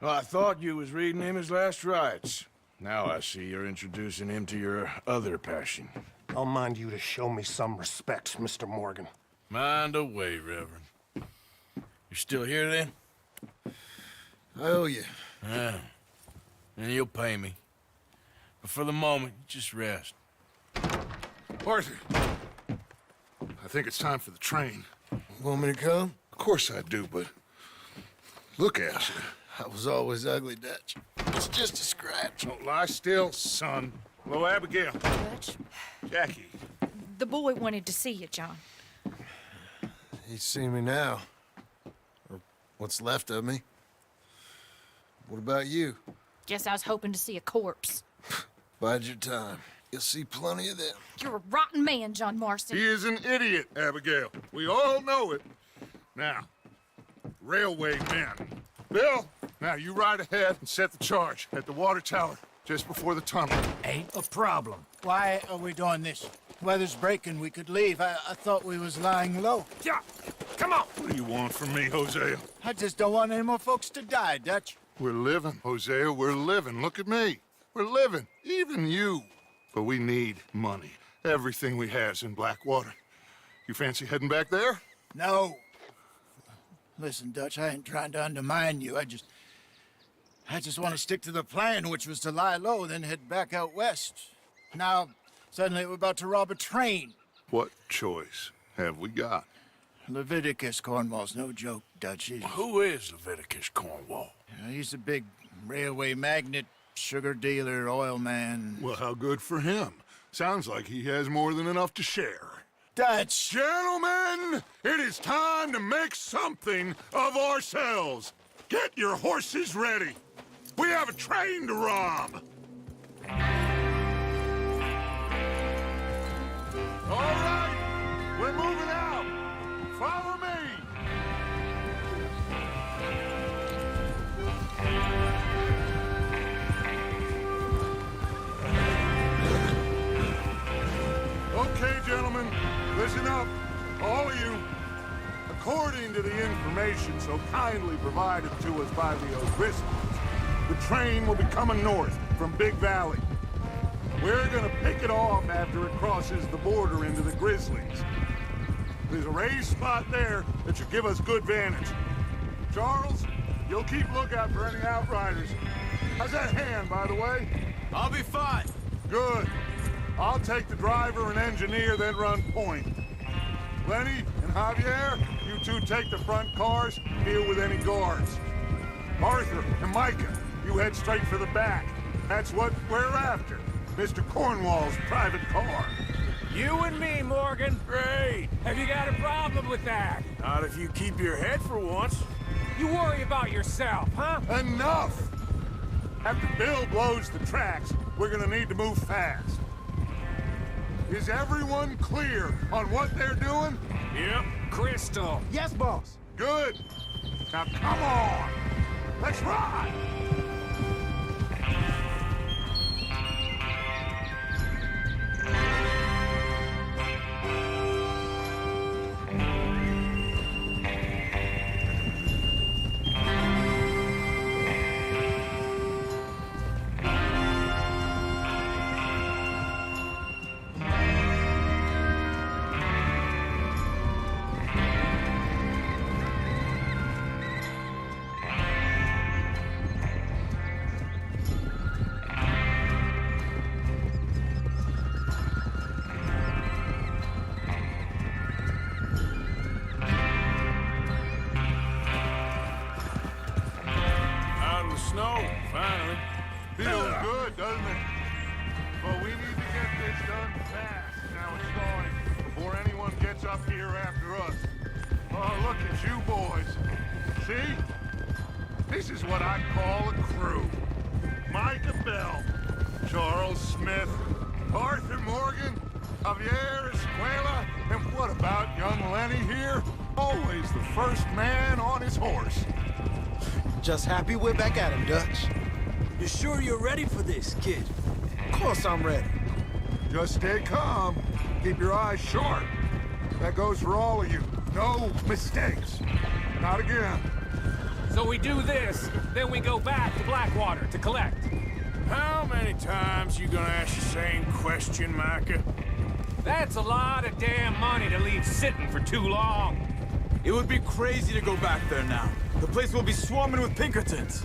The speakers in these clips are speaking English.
Well, I thought you was reading him his last rites. Now I see you're introducing him to your other passion. I'll mind you to show me some respect, Mr. Morgan. Mind away, Reverend. You still here, then? I owe you. Yeah. And you'll pay me. But for the moment, just rest. Arthur, I think it's time for the train. Want me to come? Of course I do, but look at you. I was always ugly, Dutch. It's just a scratch. Don't lie still, son. Hello, Abigail. Dutch, Jackie. the boy wanted to see you, John. He's seen me now. Or what's left of me. What about you? Guess I was hoping to see a corpse. Bide your time. You'll see plenty of them. You're a rotten man, John Marston. He is an idiot, Abigail. We all know it. Now, railway men. Bill, now you ride ahead and set the charge at the water tower just before the tunnel. Ain't a problem. Why are we doing this? Weather's breaking, we could leave. I thought we was lying low. Yeah, come on. What do you want from me, Hosea? I just don't want any more folks to die, Dutch. We're living, Hosea, we're living. Look at me. We're living, even you. But we need money. Everything we has in Blackwater. You fancy heading back there? No. Listen, Dutch, I ain't trying to undermine you. I just want to stick to the plan, which was to lie low, then head back out west. Now, suddenly we're about to rob a train. What choice have we got? Leviticus Cornwall's no joke, Dutch. Who is Leviticus Cornwall? He's a big railway magnate, sugar dealer, oil man. Well, how good for him. Sounds like he has more than enough to share. Dutch! Gentlemen, it is time to make something of ourselves. Get your horses ready. We have a train to rob. All right, we're moving out. Follow me. Okay, gentlemen, listen up, all of you. According to the information so kindly provided to us by the O'Driscolls, the train will be coming north from Big Valley. We're gonna pick it off after it crosses the border into the Grizzlies. There's a raised spot there that should give us good vantage. Charles, you'll keep lookout for any outriders. How's that hand, by the way? I'll be fine. Good. I'll take the driver and engineer, then run point. Lenny and Javier, you two take the front cars, deal with any guards. Arthur and Micah, you head straight for the back. That's what we're after. Mr. Cornwall's private car. You and me, Morgan. Great. Have you got a problem with that? Not if you keep your head for once. You worry about yourself, huh? Enough! After Bill blows the tracks, we're gonna need to move fast. Is everyone clear on what they're doing? Yep. Crystal. Yes, boss. Good. Now come on. Let's ride. Snow, finally. Feels good, doesn't it? But we need to get this done fast. Now it's starting, before anyone gets up here after us. Oh, look at you boys. See? This is what I call a crew. Micah Bell, Charles Smith, Arthur Morgan, Javier Escuela, and what about young Lenny here? Always the first man on his horse. Just happy we're back at him, Dutch. You sure you're ready for this, kid? Of course I'm ready. Just stay calm. Keep your eyes sharp. That goes for all of you. No mistakes. Not again. So we do this, then we go back to Blackwater to collect. How many times you gonna ask the same question, Micah? That's a lot of damn money to leave sitting for too long. It would be crazy to go back there now. The place will be swarming with Pinkertons.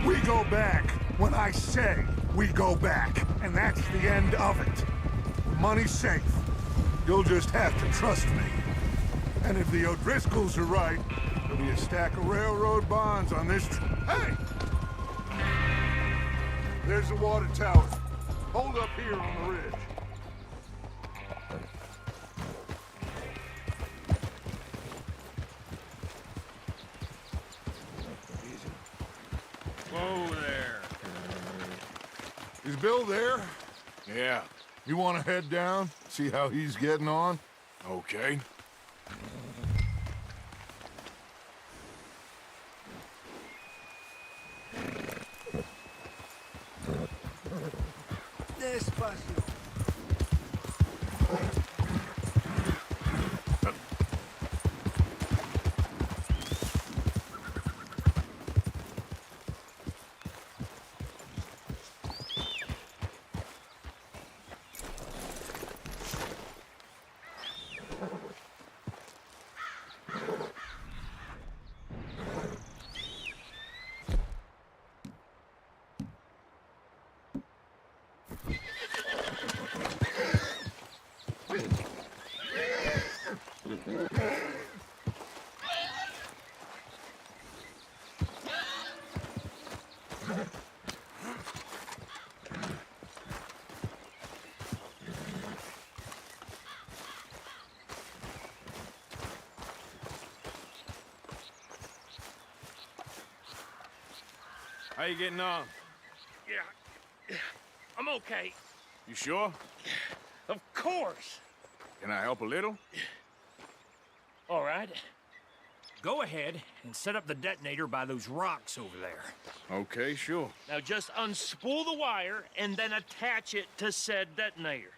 We go back when I say we go back, and that's the end of it. The money's safe. You'll just have to trust me. And if the O'Driscolls are right, there'll be a stack of railroad bonds on this Hey! There's the water tower. Hold up here on the ridge. Whoa there. Is Bill there? Yeah, You want to head down? See how he's getting on? okay. Despacio. How you getting on? Yeah, I'm okay. You sure? Of course. Can I help a little? All right. Go ahead and set up the detonator by those rocks over there. Okay, sure. Now just unspool the wire and then attach it to said detonator.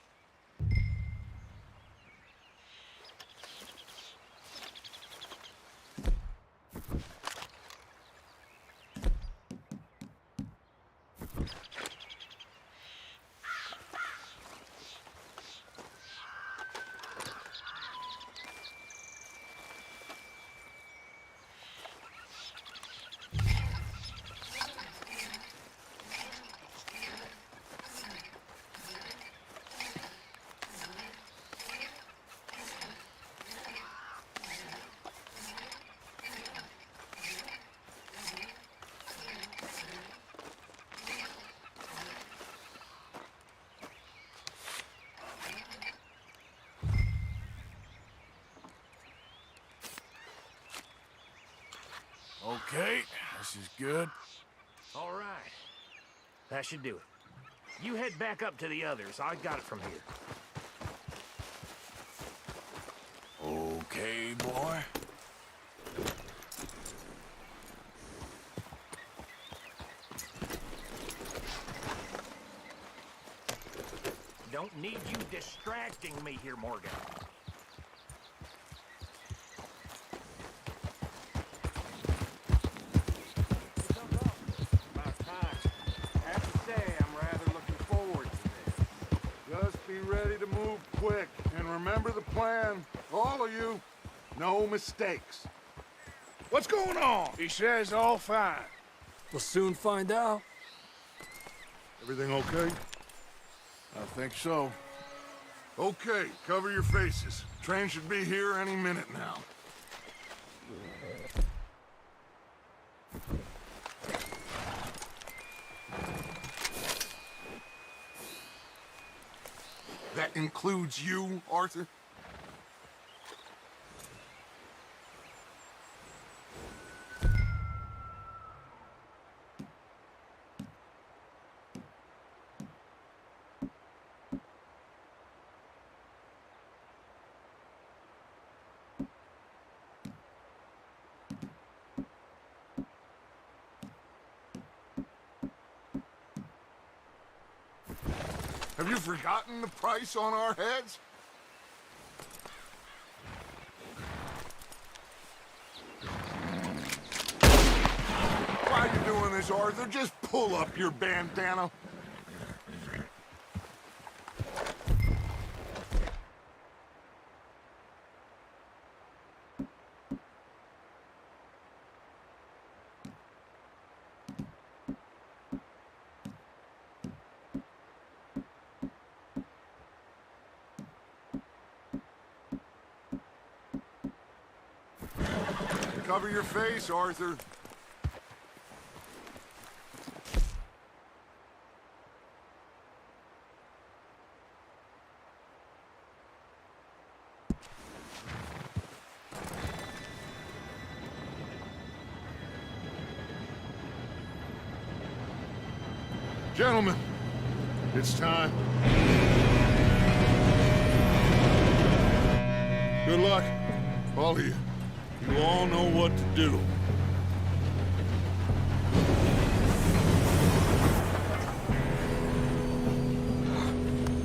Okay, this is good. All right. That should do it. You head back up to the others. I got it from here. Okay, boy. Don't need you distracting me here, Morgan. About time. I have to say, I'm rather looking forward to this. Just be ready to move quick. And remember the plan. All of you, no mistakes. What's going on? He says all fine. We'll soon find out. Everything okay? I think so. Okay, cover your faces. Train should be here any minute now. That includes you, Arthur? Have you forgotten the price on our heads? Miss Arthur. Just pull up your bandana. Cover your face, Arthur. Gentlemen, it's time. Good luck, all of you. You all know what to do.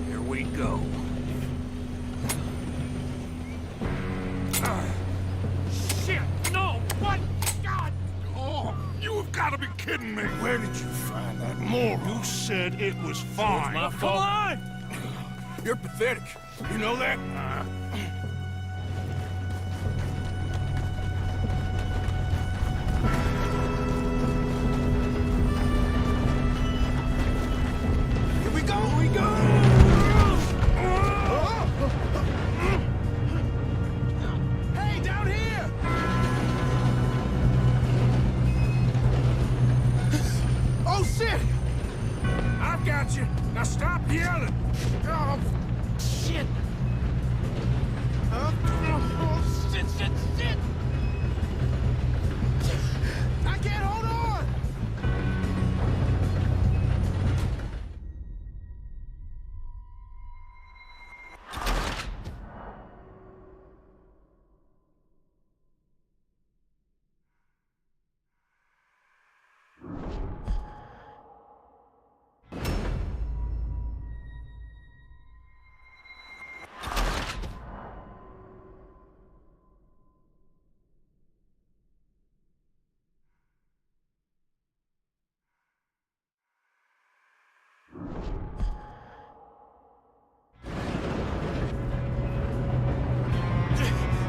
Here we go. Shit! No! What? God! Oh, you have got to be kidding me. Where did you find that moron? You said it was fine. My Come fault. on! You're pathetic. You know that? Here we go! Here we go! Hey, down here! Oh, shit! I've got you. Now stop yelling. Oh, shit! Oh, shit, shit, shit! I can't hold on!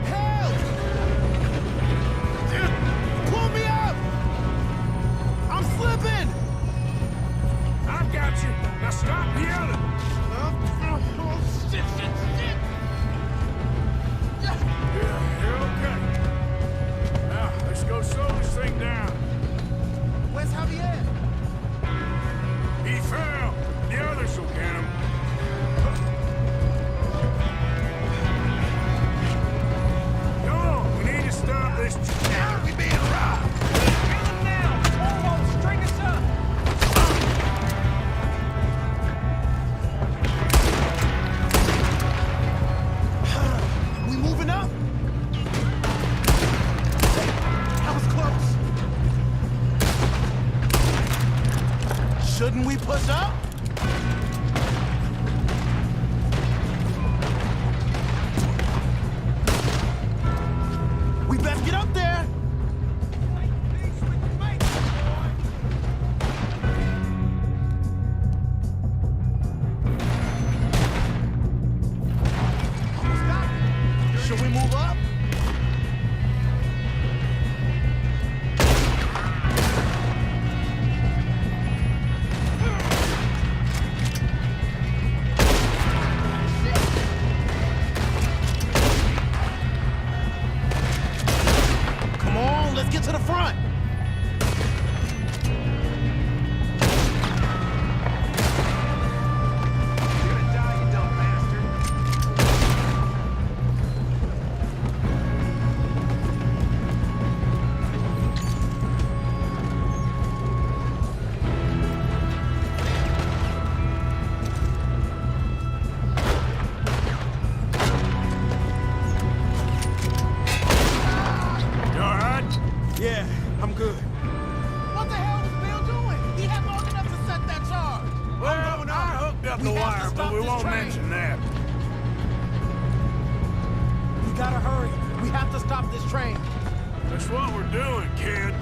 Help! Pull me up! I'm slipping! I've got you. Now stop yelling. Oh, shit, shit, shit! Yeah, you're okay. Now, let's go slow this thing down. Where's Javier? He fell. The others will get him. Come on, we need to stop this. We being robbed! Kill him now! Orwell, string us up! We moving up? That was close. Shouldn't we push up? We best get up there. Should we move up? Come on, let's get to the front. You're gonna die, you dumb bastard. You all right? Yeah, I'm good. What the hell was Bill doing? He had long enough to set that charge. Well, I hooked up the We have to wire, stop but we this won't train. mention that. We gotta hurry. We have to stop this train. That's what we're doing, kid.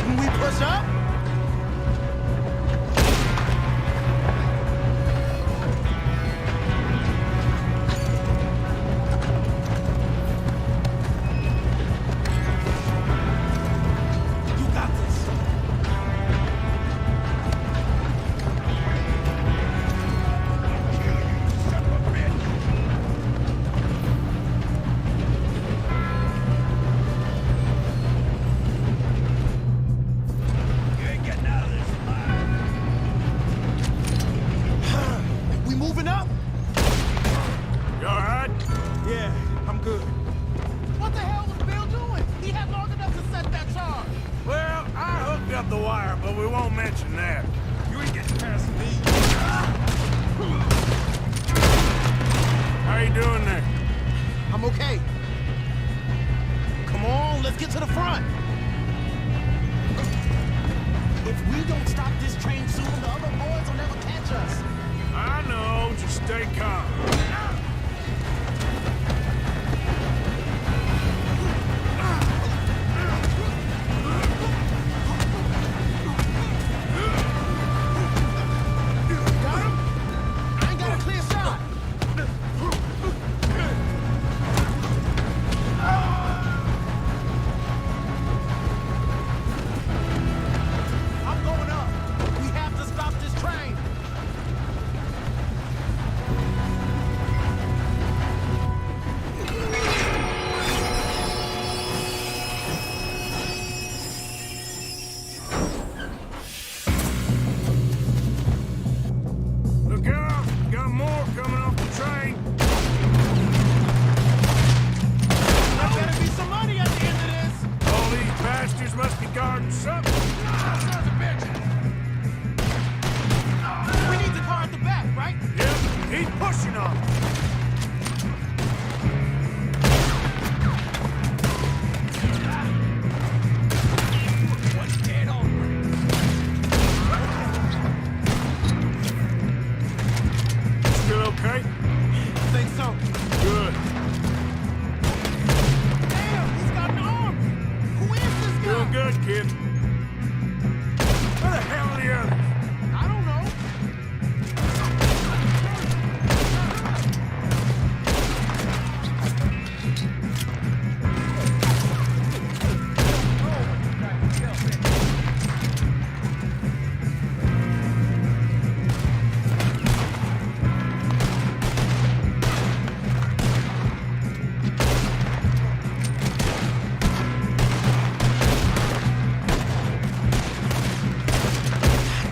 Shouldn't we push up? You got this. We moving up? You all right? Yeah, I'm good. What the hell was Bill doing? He had long enough to set that charge. Well, I hooked up the wire, but we won't mention that. You ain't getting past me. How you doing there? I'm okay. Come on, let's get to the front. If we don't stop this train soon, the other boys will never catch us. I know, just stay calm. Got him? I ain't got a clear shot. I'm going up. We have to stop this train. Look out! Got more coming off the train. There better be some money at the end of this. All these bastards must be guarding something. Sons of bitches. We need the car at the back, right? Yep, he's pushing on them. Still okay? I think so. Good. Damn, he's got an arm. Who is this guy? Doing good, kid. Where the hell are the others? I don't know.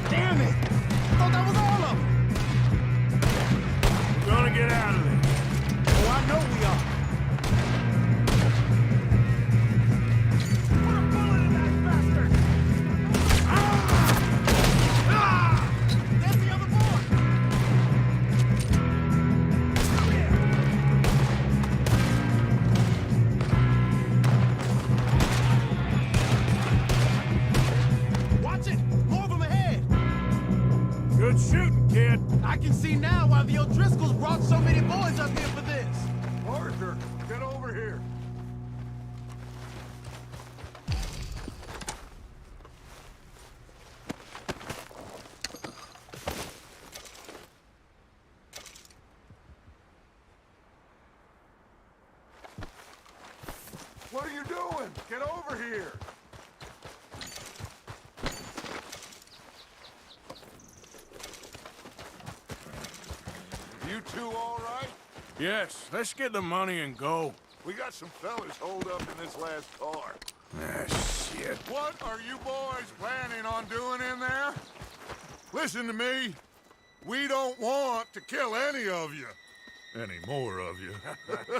Damn it! I thought that was all of them. We're gonna get out of there. Oh, I know we are. Put a bullet in that bastard! There's the other boy! Watch it! More of them ahead! Good shooting, kid. I can see now why the O'Driscolls brought so many boys up here for this. Arthur, get over here. What are you doing? Get over here. You two all right? Yes, let's get the money and go. We got some fellas holed up in this last car. Ah, shit. What are you boys planning on doing in there? Listen to me. We don't want to kill any of you. Any more of you.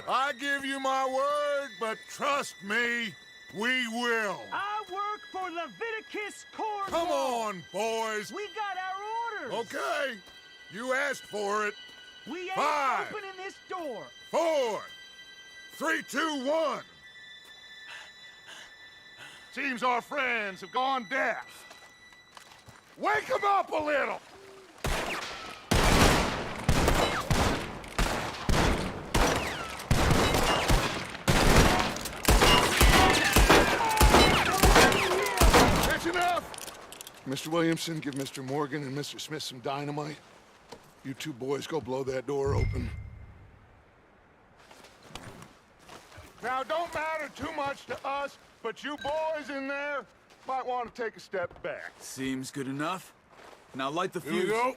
I give you my word, but trust me, we will. I work for Leviticus Court. Come on, boys. We got our orders. Okay. You asked for it. We ain't 5, opening this door. 4, 3, 2, 1. Seems our friends have gone deaf. Wake them up a little. That's Mr. Williamson, give Mr. Morgan and Mr. Smith some dynamite. You two boys go blow that door open. Now, don't matter too much to us, but you boys in there might want to take a step back. Seems good enough. Now light the Here we fuse. go.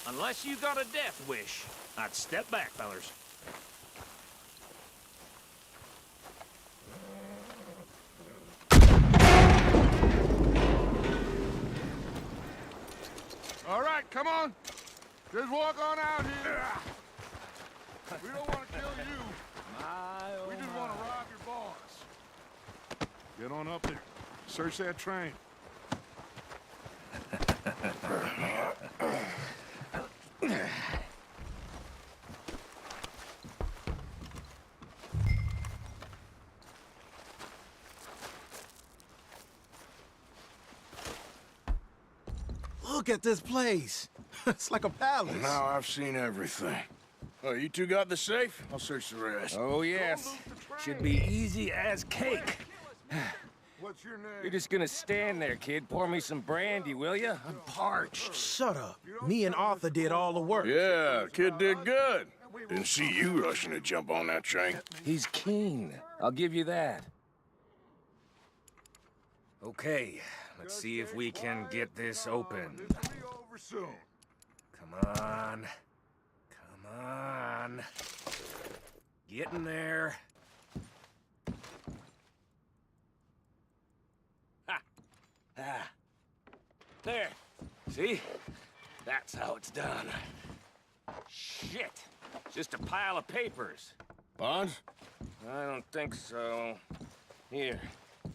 Unless you got a death wish, I'd step back, fellers. All right, come on. Just walk on out here. We don't want to kill you. We just want to rob your boss. Get on up there. Search that train. Look at this place. It's like a palace. Now I've seen everything. Oh, you two got the safe? I'll search the rest. Oh, yes. Should be easy as cake. What's your name? You're just gonna stand there, kid. Pour me some brandy, will you? I'm parched. Shut up. Me and Arthur did all the work. Yeah, kid did good. Didn't see you rushing to jump on that train. He's keen. I'll give you that. Okay, let's see if we can get this open. This will be over soon. Come on. Come on. Get in there. Ha! Ah. There. See? That's how it's done. Shit. Just a pile of papers. Bonds? I don't think so. Here.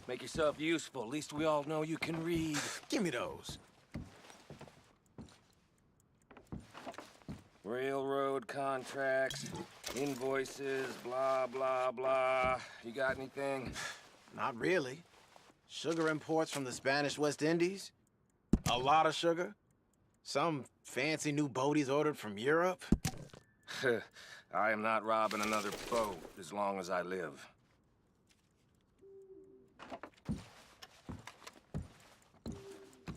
Make yourself useful. At least we all know you can read. Give me those. Railroad contracts, invoices, blah, blah, blah. You got anything? Not really. Sugar imports from the Spanish West Indies. A lot of sugar. Some fancy new boat he's ordered from Europe. I am not robbing another boat as long as I live.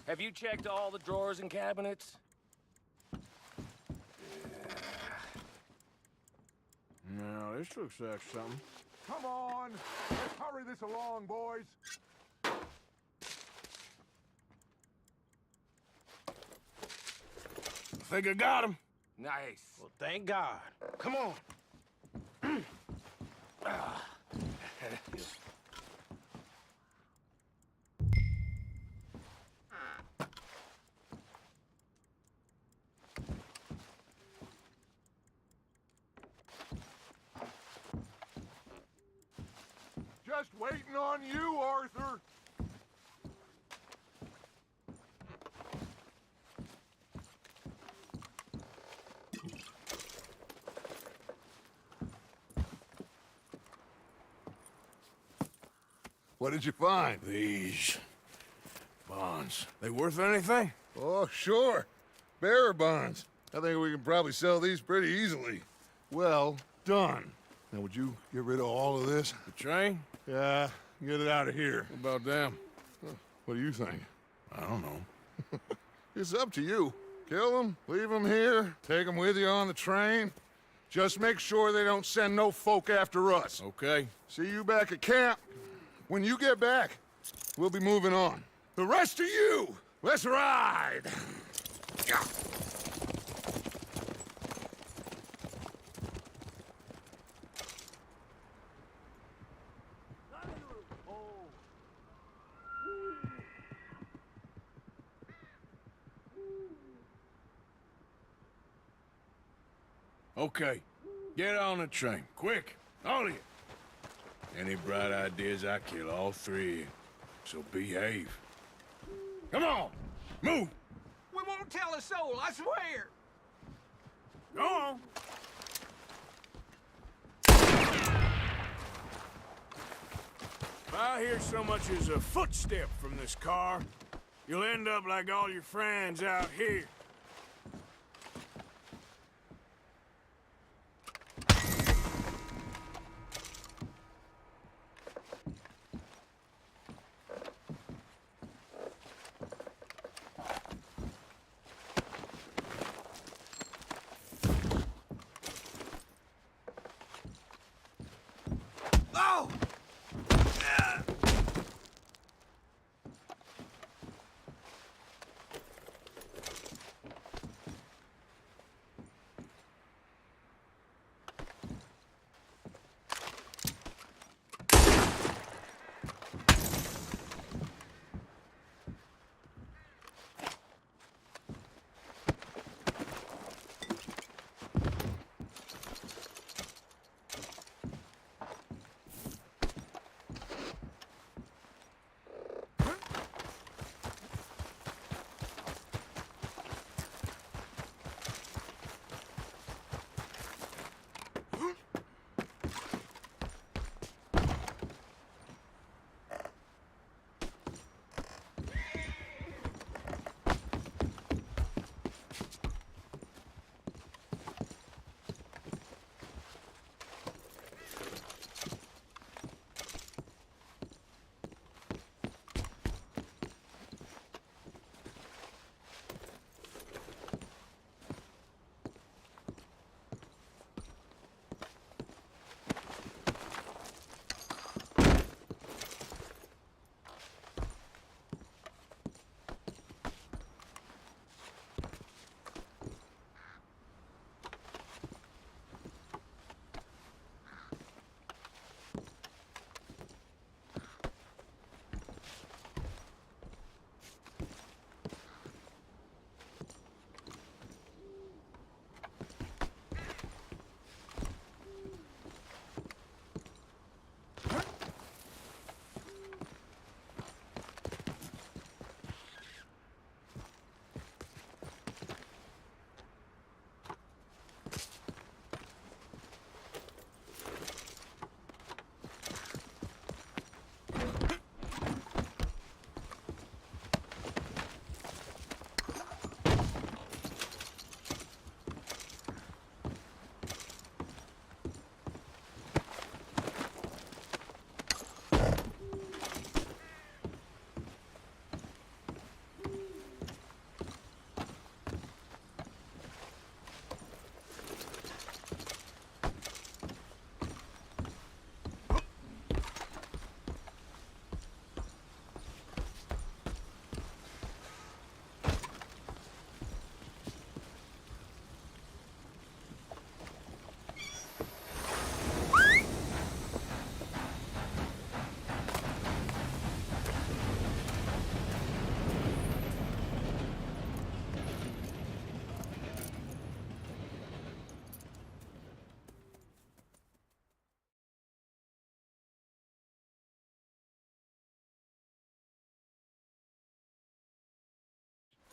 Have you checked all the drawers and cabinets? No, this looks like something. Come on. Let's hurry this along, boys. I think I got him. Nice. Well, thank God. Come on. Just waiting on you, Arthur. What did you find? These bonds. They worth anything? Oh, sure. Bearer bonds. I think we can probably sell these pretty easily. Well done. Now, would you get rid of all of this? The train? Yeah, get it out of here. What about them? What do you think? I don't know. It's up to you. Kill them, leave them here, take them with you on the train. Just make sure they don't send no folk after us. Okay. See you back at camp. When you get back, we'll be moving on. The rest of you, let's ride! Yeah. Okay. Get on the train. Quick. All of you. Any bright ideas, I kill all three of you. So behave. Come on! Move! We won't tell a soul, I swear! Go on! If I hear so much as a footstep from this car, you'll end up like all your friends out here. Oh!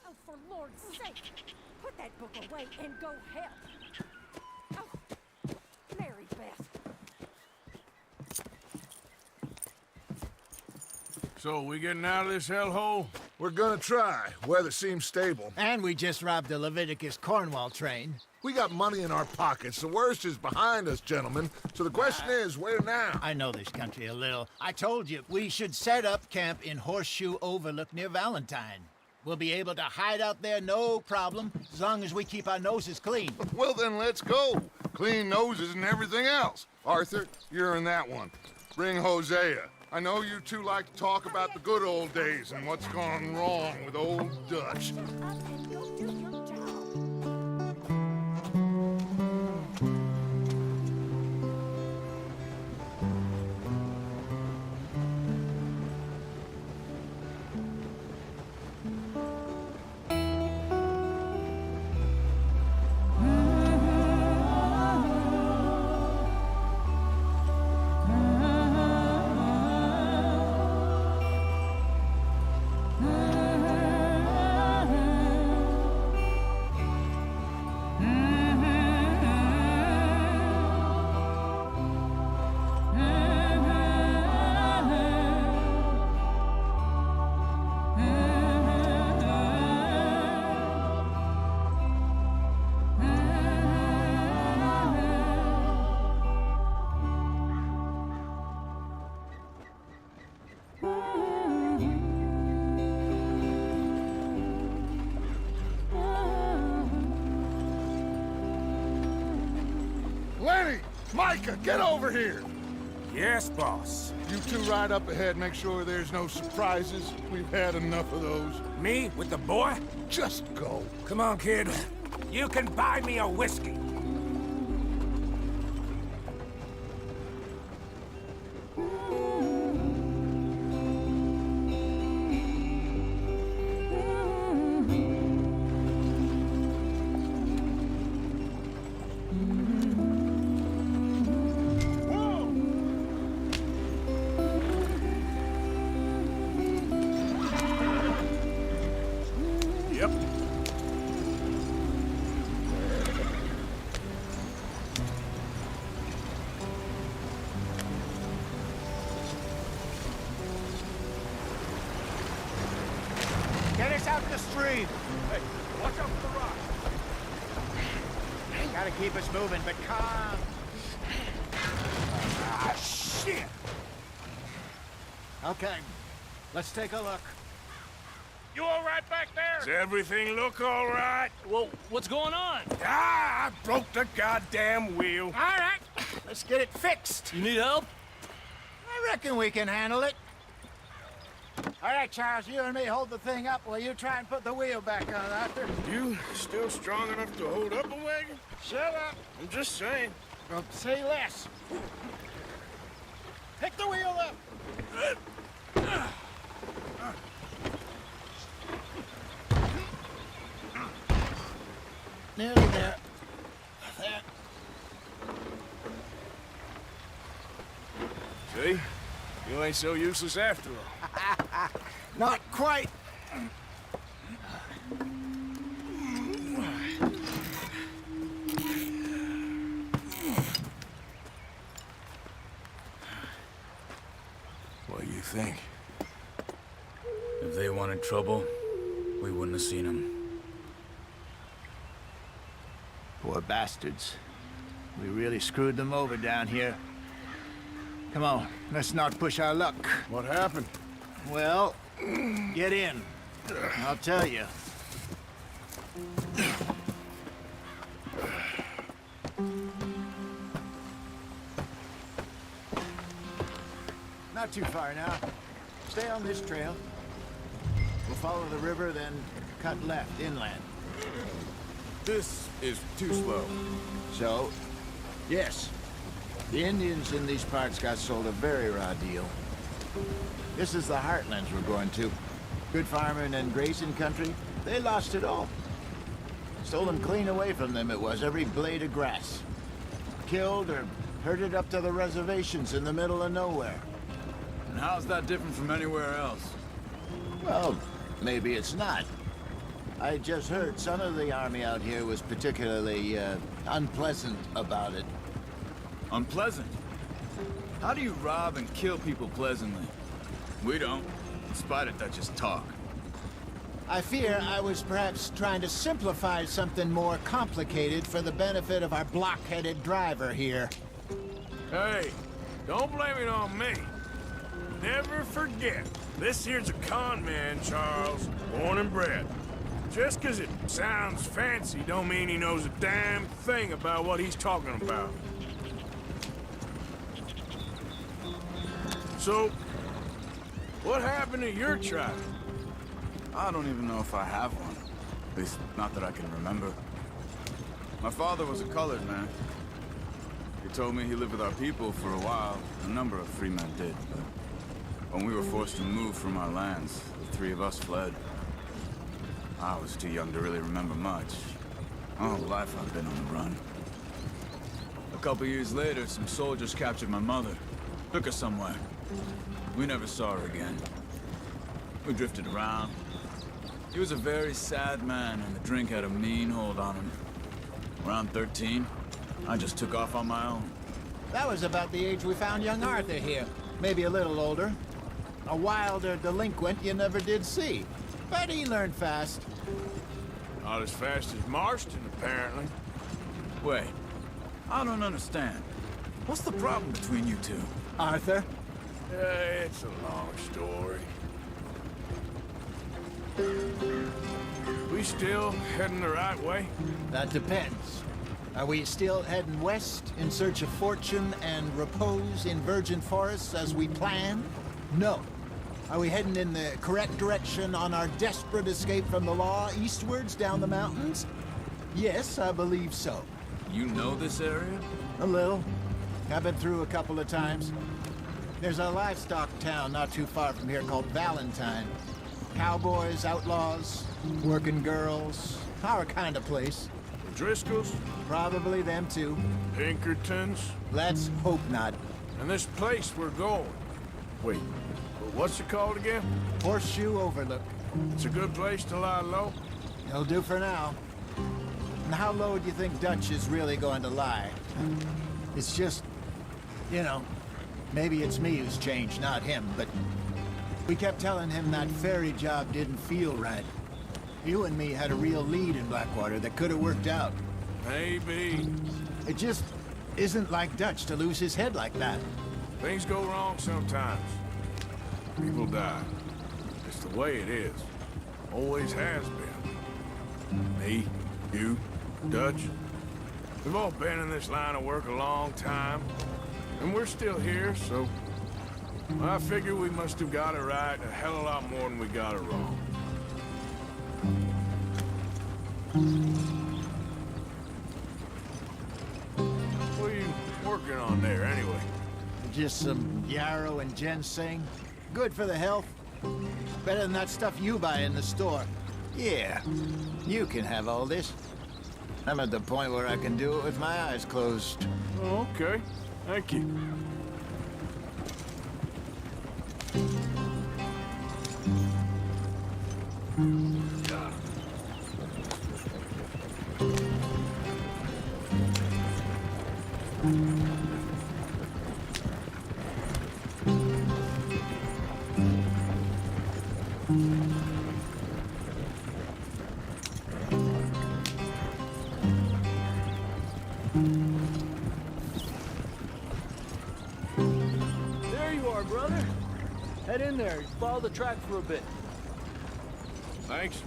Oh, for Lord's sake, put that book away and go help. Oh, Mary Beth. So, we getting out of this hellhole? We're gonna try. Weather seems stable. And we just robbed the Leviticus Cornwall train. We got money in our pockets. The worst is behind us, gentlemen. So the question is, where now? I know this country a little. I told you, we should set up camp in Horseshoe Overlook near Valentine. We'll be able to hide out there no problem, as long as we keep our noses clean. Well, then let's go. Clean noses and everything else. Arthur, you're in that one. Bring Hosea. I know you two like to talk about the good old days and what's gone wrong with old Dutch. Shut up and go do your job. Lenny! Micah, get over here! Yes, boss. You two ride up ahead, make sure there's no surprises. We've had enough of those. Me with the boy? Just go. Come on, kid. You can buy me a whiskey. Yep. Get us out the stream. Hey, watch out for the rock. Gotta keep us moving, but calm. Ah, shit! Okay, let's take a look. You all right back there? Does everything look all right? Well, what's going on? Ah, I broke the goddamn wheel. All right, let's get it fixed. You need help? I reckon we can handle it. All right, Charles, you and me hold the thing up while you try and put the wheel back on, Arthur. You still strong enough to hold up a wagon? Shut up. I'm just saying. Well, say less. Pick the wheel up. Nearly there. There. See? You ain't so useless after all. Not quite. What do you think? If they wanted trouble, we wouldn't have seen them. Poor bastards. We really screwed them over down here. Come on, let's not push our luck. What happened? Well, get in. I'll tell you. Not too far now. Stay on this trail. We'll follow the river, then cut left inland. This is too slow. So, yes, the Indians in these parts got sold a very raw deal. This is the heartlands we're going to. Good farming and grazing country, they lost it all. Stolen clean away from them it was, every blade of grass. Killed or herded up to the reservations in the middle of nowhere. And how's that different from anywhere else? Well, maybe it's not. I just heard some of the army out here was particularly, unpleasant about it. Unpleasant? How do you rob and kill people pleasantly? We don't, in spite of Dutch's talk. I fear I was perhaps trying to simplify something more complicated for the benefit of our block-headed driver here. Hey, don't blame it on me. Never forget, this here's a con man, Charles, born and bred. Just 'cause it sounds fancy don't mean he knows a damn thing about what he's talking about. So, what happened to your tribe? I don't even know if I have one. At least, not that I can remember. My father was a colored man. He told me he lived with our people for a while. A number of free men did, but when we were forced to move from our lands, the three of us fled. I was too young to really remember much. My whole life I've been on the run. A couple years later, some soldiers captured my mother. Took her somewhere. We never saw her again. We drifted around. He was a very sad man, and the drink had a mean hold on him. Around 13, I just took off on my own. That was about the age we found young Arthur here. Maybe a little older. A wilder delinquent you never did see. But he learned fast. Not as fast as Marston, apparently. Wait, I don't understand. What's the problem between you two? Arthur? It's a long story. We still heading the right way? That depends. Are we still heading west in search of fortune and repose in virgin forests as we planned? No. Are we heading in the correct direction on our desperate escape from the law eastwards down the mountains? Yes, I believe so. You know this area? A little. I've been through a couple of times. There's a livestock town not too far from here called Valentine. Cowboys, outlaws, working girls, our kind of place. The Driscolls? Probably them too. Pinkertons? Let's hope not. And this place we're going. Wait, what's it called again? Horseshoe Overlook. It's a good place to lie low? It'll do for now. And how low do you think Dutch is really going to lie? It's just, you know, maybe it's me who's changed, not him, but we kept telling him that ferry job didn't feel right. You and me had a real lead in Blackwater that could have worked out. Maybe. It just isn't like Dutch to lose his head like that. Things go wrong sometimes. People die. It's the way it is. Always has been. Me, you, Dutch. We've all been in this line of work a long time. And we're still here, so I figure we must have got it right a hell of a lot more than we got it wrong. What are you working on there, anyway? Just some yarrow and ginseng. Good for the health. Better than that stuff you buy in the store. Yeah, you can have all this. I'm at the point where I can do it with my eyes closed. Oh, okay. Thank you. There you are, brother. Head in there. Follow the track for a bit. Thanks.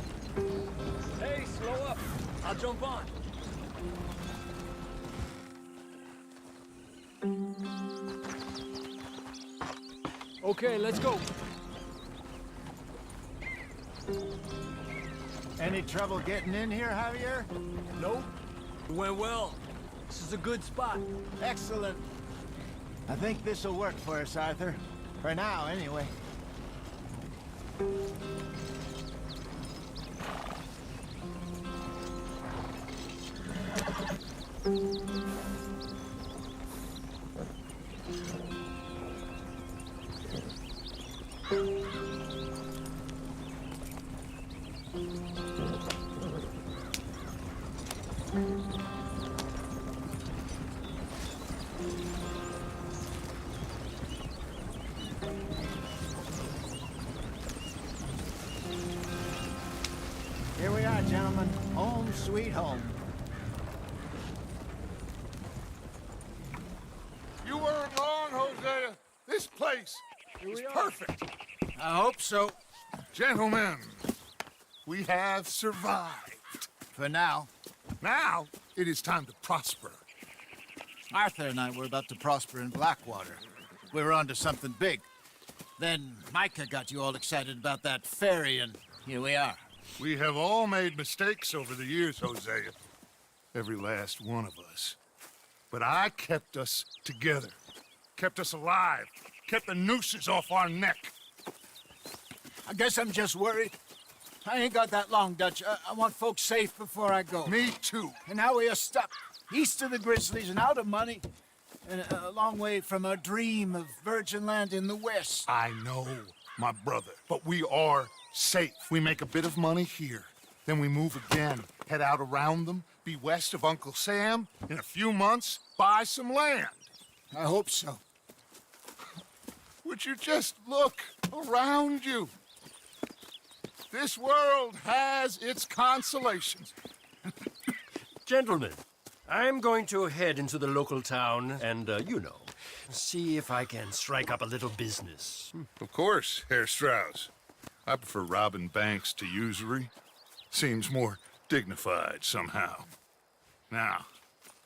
Hey, slow up. I'll jump on. Okay, let's go. Any trouble getting in here, Javier? Nope. It went well. This is a good spot. Excellent. I think this'll work for us, Arthur. For now, anyway. Here we are, gentlemen. Home sweet home. You weren't wrong, Hosea. This place is perfect. I hope so. Gentlemen, we have survived. For now. Now, it is time to prosper. Arthur and I were about to prosper in Blackwater. We were onto something big. Then Micah got you all excited about that ferry, and here we are. We have all made mistakes over the years, Hosea. Every last one of us. But I kept us together. Kept us alive. Kept the nooses off our neck. I guess I'm just worried. I ain't got that long, Dutch. I want folks safe before I go. Me too. And now we are stuck east of the Grizzlies and out of money. And a long way from our dream of virgin land in the west. I know, my brother. But we are safe. We make a bit of money here. Then we move again. Head out around them. Be west of Uncle Sam. In a few months, buy some land. I hope so. Would you just look around you? This world has its consolations. Gentlemen, I'm going to head into the local town and, you know, see if I can strike up a little business. Of course, Herr Strauss. I prefer robbing banks to usury. Seems more dignified somehow. Now,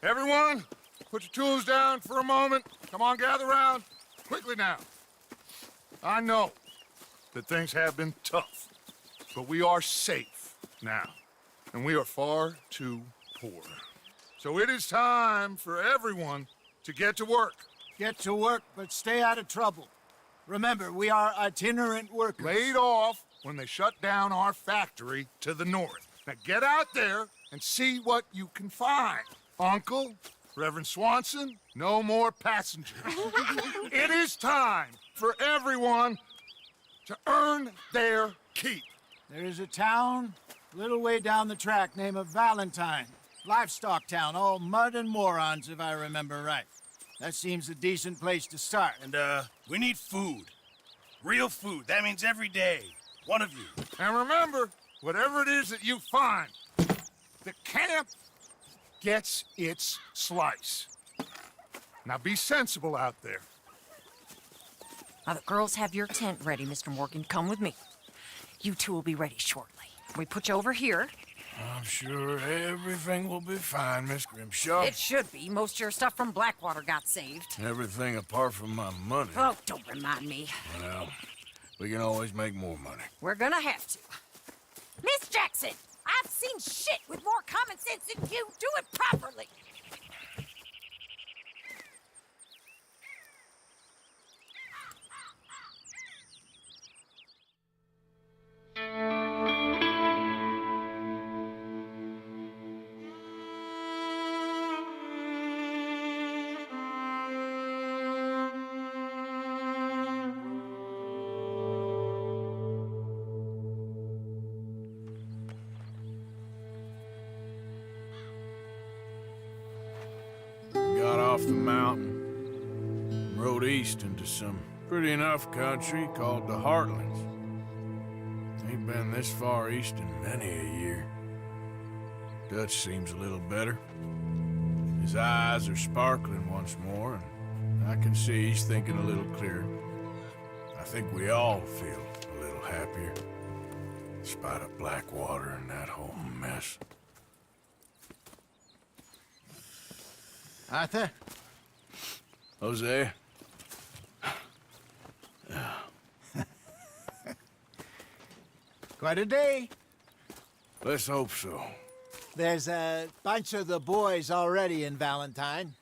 Everyone, put your tools down for a moment. Come on, gather round. Quickly now. I know that things have been tough, but we are safe now, and we are far too poor. So it is time for everyone to get to work. Get to work, but stay out of trouble. Remember, we are itinerant workers. Laid off when they shut down our factory to the north. Now get out there and see what you can find. Uncle, Reverend Swanson, no more passengers. It is time for everyone to earn their keep. There is a town a little way down the track named Valentine. Livestock town, all mud and morons, if I remember right. That seems a decent place to start. And, we need food. Real food. That means every day. One of you. And remember, whatever it is that you find, the camp gets its slice. Now be sensible out there. Now, the girls have your tent ready, Mr. Morgan. Come with me. You two will be ready shortly. We put you over here. I'm sure everything will be fine, Miss Grimshaw. It should be. Most of your stuff from Blackwater got saved. Everything apart from my money. Oh, don't remind me. Well, we can always make more money. We're gonna have to. Miss Jackson, I've seen shit with more common sense than you. Do it properly. Got off the mountain, rode east into some pretty enough country called the Heartlands. Ain't been this far east in many a year. Dutch seems a little better. His eyes are sparkling once more, and I can see he's thinking a little clearer. I think we all feel a little happier, in spite of Blackwater and that whole mess. Arthur? Jose? Quite a day. Let's hope so. There's a bunch of the boys already in Valentine.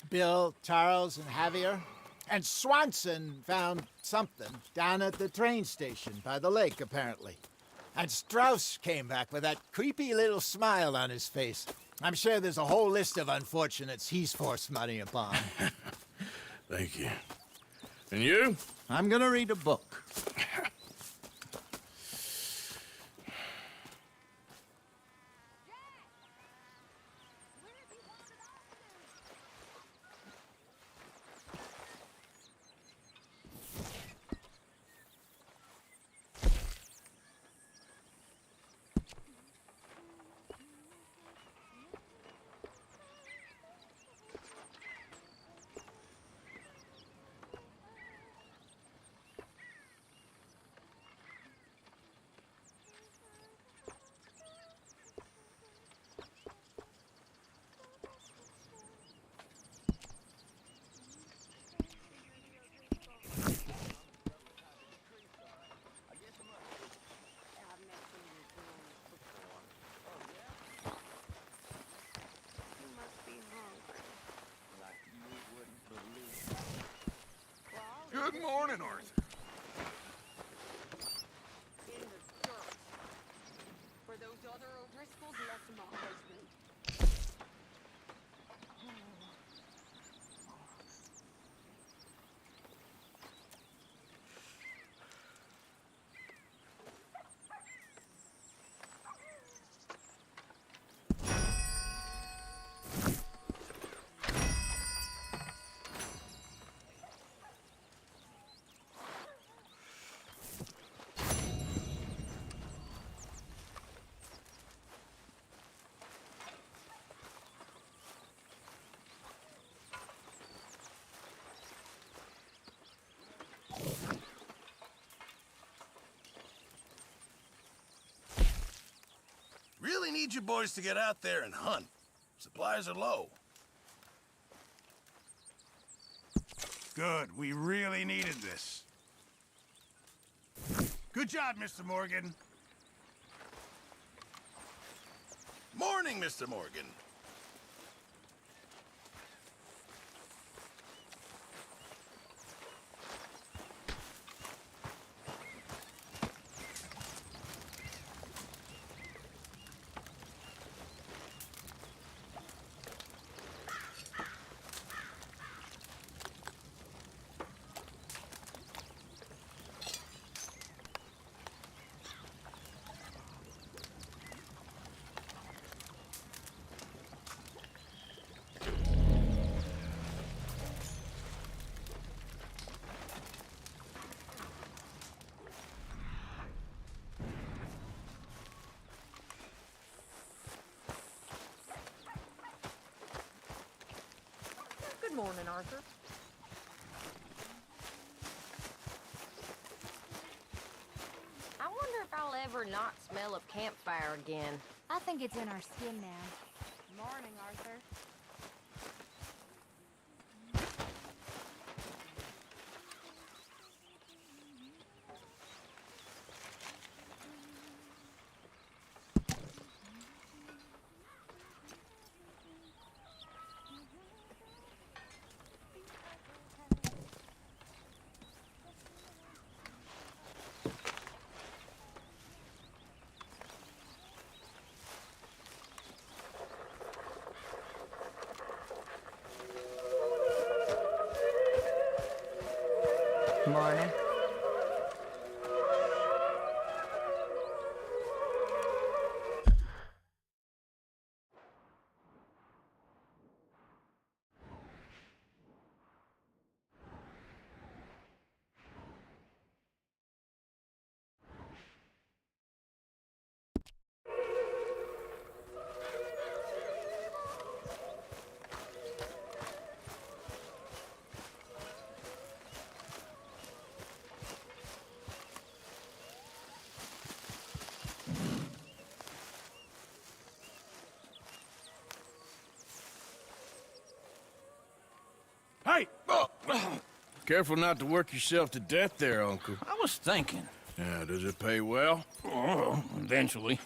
Bill, Charles, and Javier. And Swanson found something down at the train station by the lake, apparently. And Strauss came back with that creepy little smile on his face. I'm sure there's a whole list of unfortunates he's forced money upon. Thank you. And you? I'm gonna read a book. Good morning, Arthur. In the dirt. For those other O'Driscolls left my husband. Really need you boys to get out there and hunt. Supplies are low. Good. We really needed this. Good job, Mr. Morgan. Morning, Mr. Morgan. Good morning, Arthur. I wonder if I'll ever not smell of campfire again. I think it's in our skin now. Morning, Arthur. Morning. Hey! Careful not to work yourself to death there, Uncle. I was thinking. Yeah, does it pay well? Oh, eventually.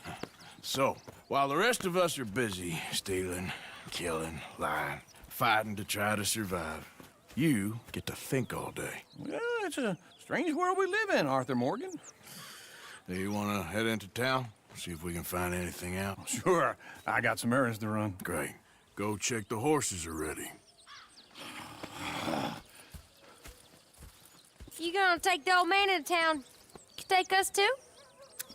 So, while the rest of us are busy stealing, killing, lying, fighting to try to survive, you get to think all day. Well, it's a strange world we live in, Arthur Morgan. Do you want to head into town? See if we can find anything out? Sure. I got some errands to run. Great. Go check the horses are ready. You gonna take the old man into town? You take us too?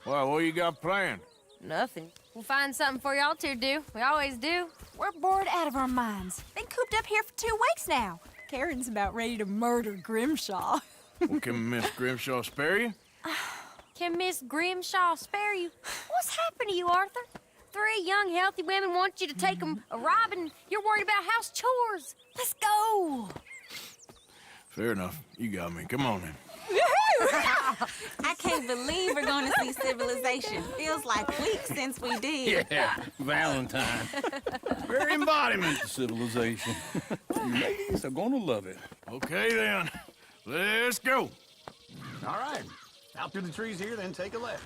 Well, what you got planned? Nothing. We'll find something for y'all to do. We always do. We're bored out of our minds. Been cooped up here for 2 weeks now. Karen's about ready to murder Grimshaw. Well, can Miss Grimshaw spare you? Can Miss Grimshaw spare you? What's happened to you, Arthur? 3 young, healthy women want you to take them a robbing. You're worried about house chores. Let's go. Fair enough. You got me. Come on, then. I can't believe we're going to see civilization. Feels like weeks since we did. Yeah, Valentine. Very embodiment of civilization. You ladies are gonna love it. Okay, then. Let's go. All right. Out through the trees here, then take a left.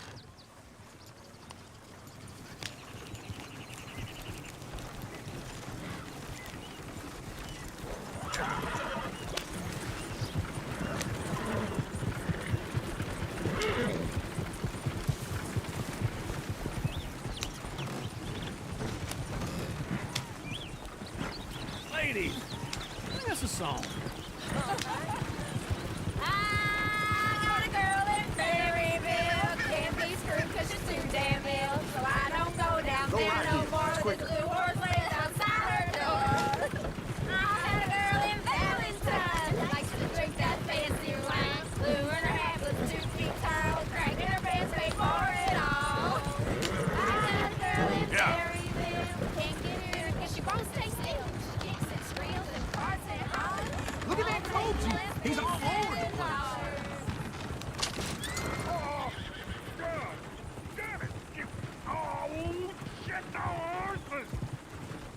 Ladies, sing us a song. I got a girl in Berryville. Can't be screwed 'cause she's too damn ill. So I don't go down there no more. There's a blue horse laying outside her door. I had a girl in Valentine. Likes to drink that fancy wine. Blue in her hat with 2 feet tall. Crack in her pants, paid for it all. I had a girl in Berryville. Can't get her in 'cause she won't stay still. She kicks and squeals and farts and hollers. Look at that Coach! He's all over the place. Oh, God! Damn it! Oh, shit, the horses!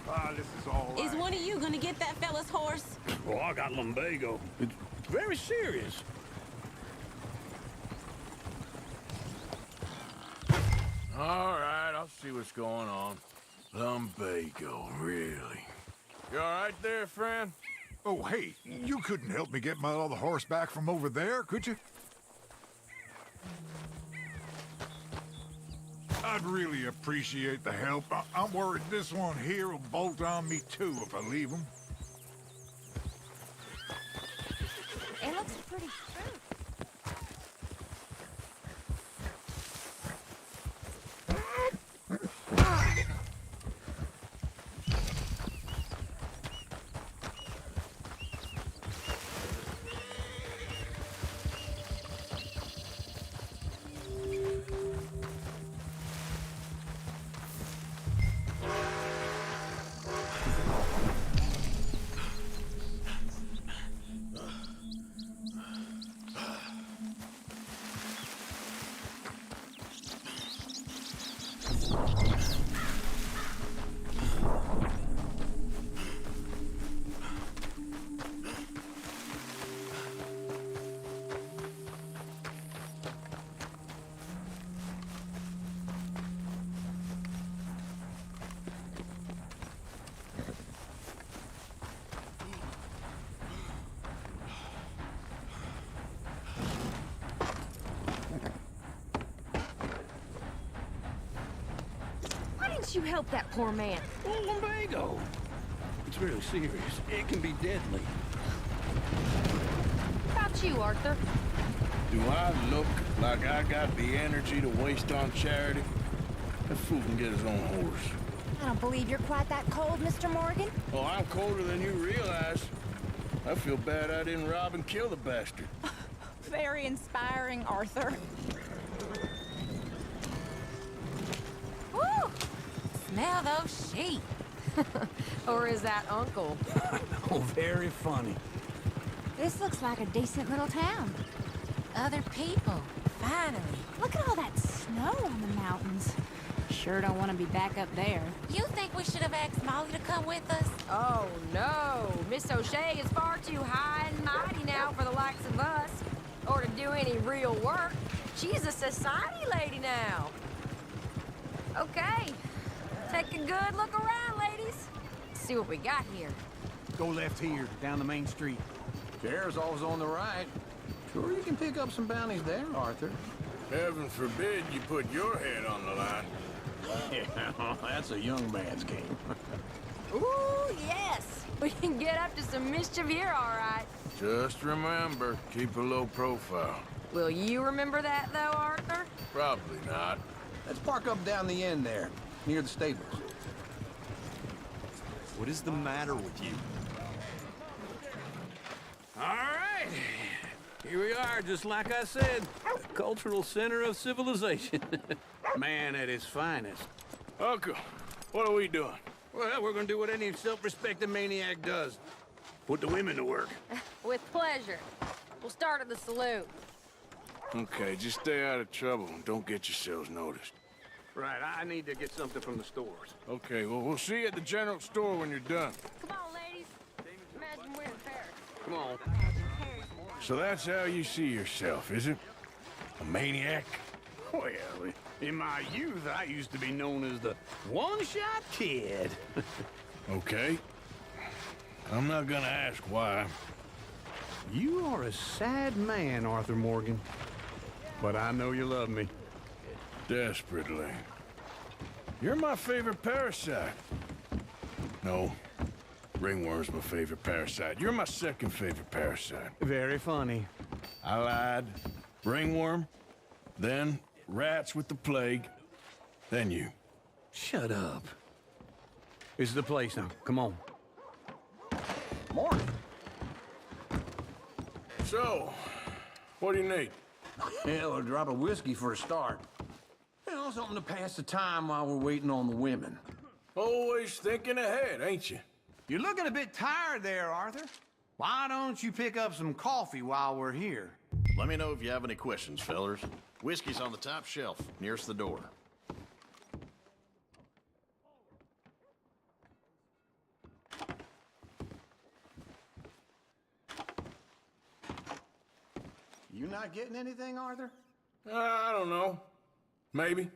Ah, this is all right. Is one of you going to get that fella's horse? Oh, I got lumbago. It's very serious. All right, I'll see what's going on. Lumbago, really? You all right there, friend? Oh, hey, you couldn't help me get my other horse back from over there, could you? I'd really appreciate the help. I'm worried this one here will bolt on me too if I leave him. It looks pretty smooth. Why didn't you help that poor man? Oh, lumbago. It's really serious. It can be deadly. What about you, Arthur? Do I look like I got the energy to waste on charity? That fool can get his own horse. I don't believe you're quite that cold, Mr. Morgan. Oh, I'm colder than you realize. I feel bad I didn't rob and kill the bastard. Very inspiring, Arthur. Woo! Smell those sheep. Or is that Uncle? Oh, very funny. This looks like a decent little town. Other people, finally. Look at all that snow on the mountains. Sure don't want to be back up there. You think we should have asked Molly to come with us? Oh, no. Miss O'Shea is far too high and mighty now for the likes of us. Or to do any real work. She's a society lady now. Okay. Take a good look around, ladies. See what we got here. Go left here, down the main street. Chair's always on the right. Sure you can pick up some bounties there, Arthur. Heaven forbid you put your head on the line. Yeah, that's a young man's game. Ooh, yes. We can get up to some mischief here, all right. Just remember, keep a low profile. Will you remember that, though, Arthur? Probably not. Let's park up down the end there, near the stables. What is the matter with you? All right. Here we are, just like I said. The cultural center of civilization. Man at his finest. Uncle, what are we doing? Well, we're gonna do what any self-respecting maniac does. Put the women to work. With pleasure. We'll start at the saloon. Okay, just stay out of trouble and don't get yourselves noticed. Right, I need to get something from the stores. Okay, well, we'll see you at the general store when you're done. Come on, ladies. Imagine we're in Paris. Come on. So that's how you see yourself, is it? A maniac? Well, in my youth, I used to be known as the one-shot kid. Okay. I'm not gonna ask why. You are a sad man, Arthur Morgan. But I know you love me. Desperately. You're my favorite parasite. No. Ringworm's my favorite parasite. You're my second favorite parasite. Very funny. I lied. Ringworm, then rats with the plague, then you. Shut up. This is the place now. Come on. Morning. So, what do you need? Hell, a drop of whiskey for a start. You know, something to pass the time while we're waiting on the women. Always thinking ahead, ain't you? You're looking a bit tired there, Arthur. Why don't you pick up some coffee while we're here? Let me know if you have any questions, fellers. Whiskey's on the top shelf, nearest the door. You not getting anything, Arthur? I don't know. Maybe.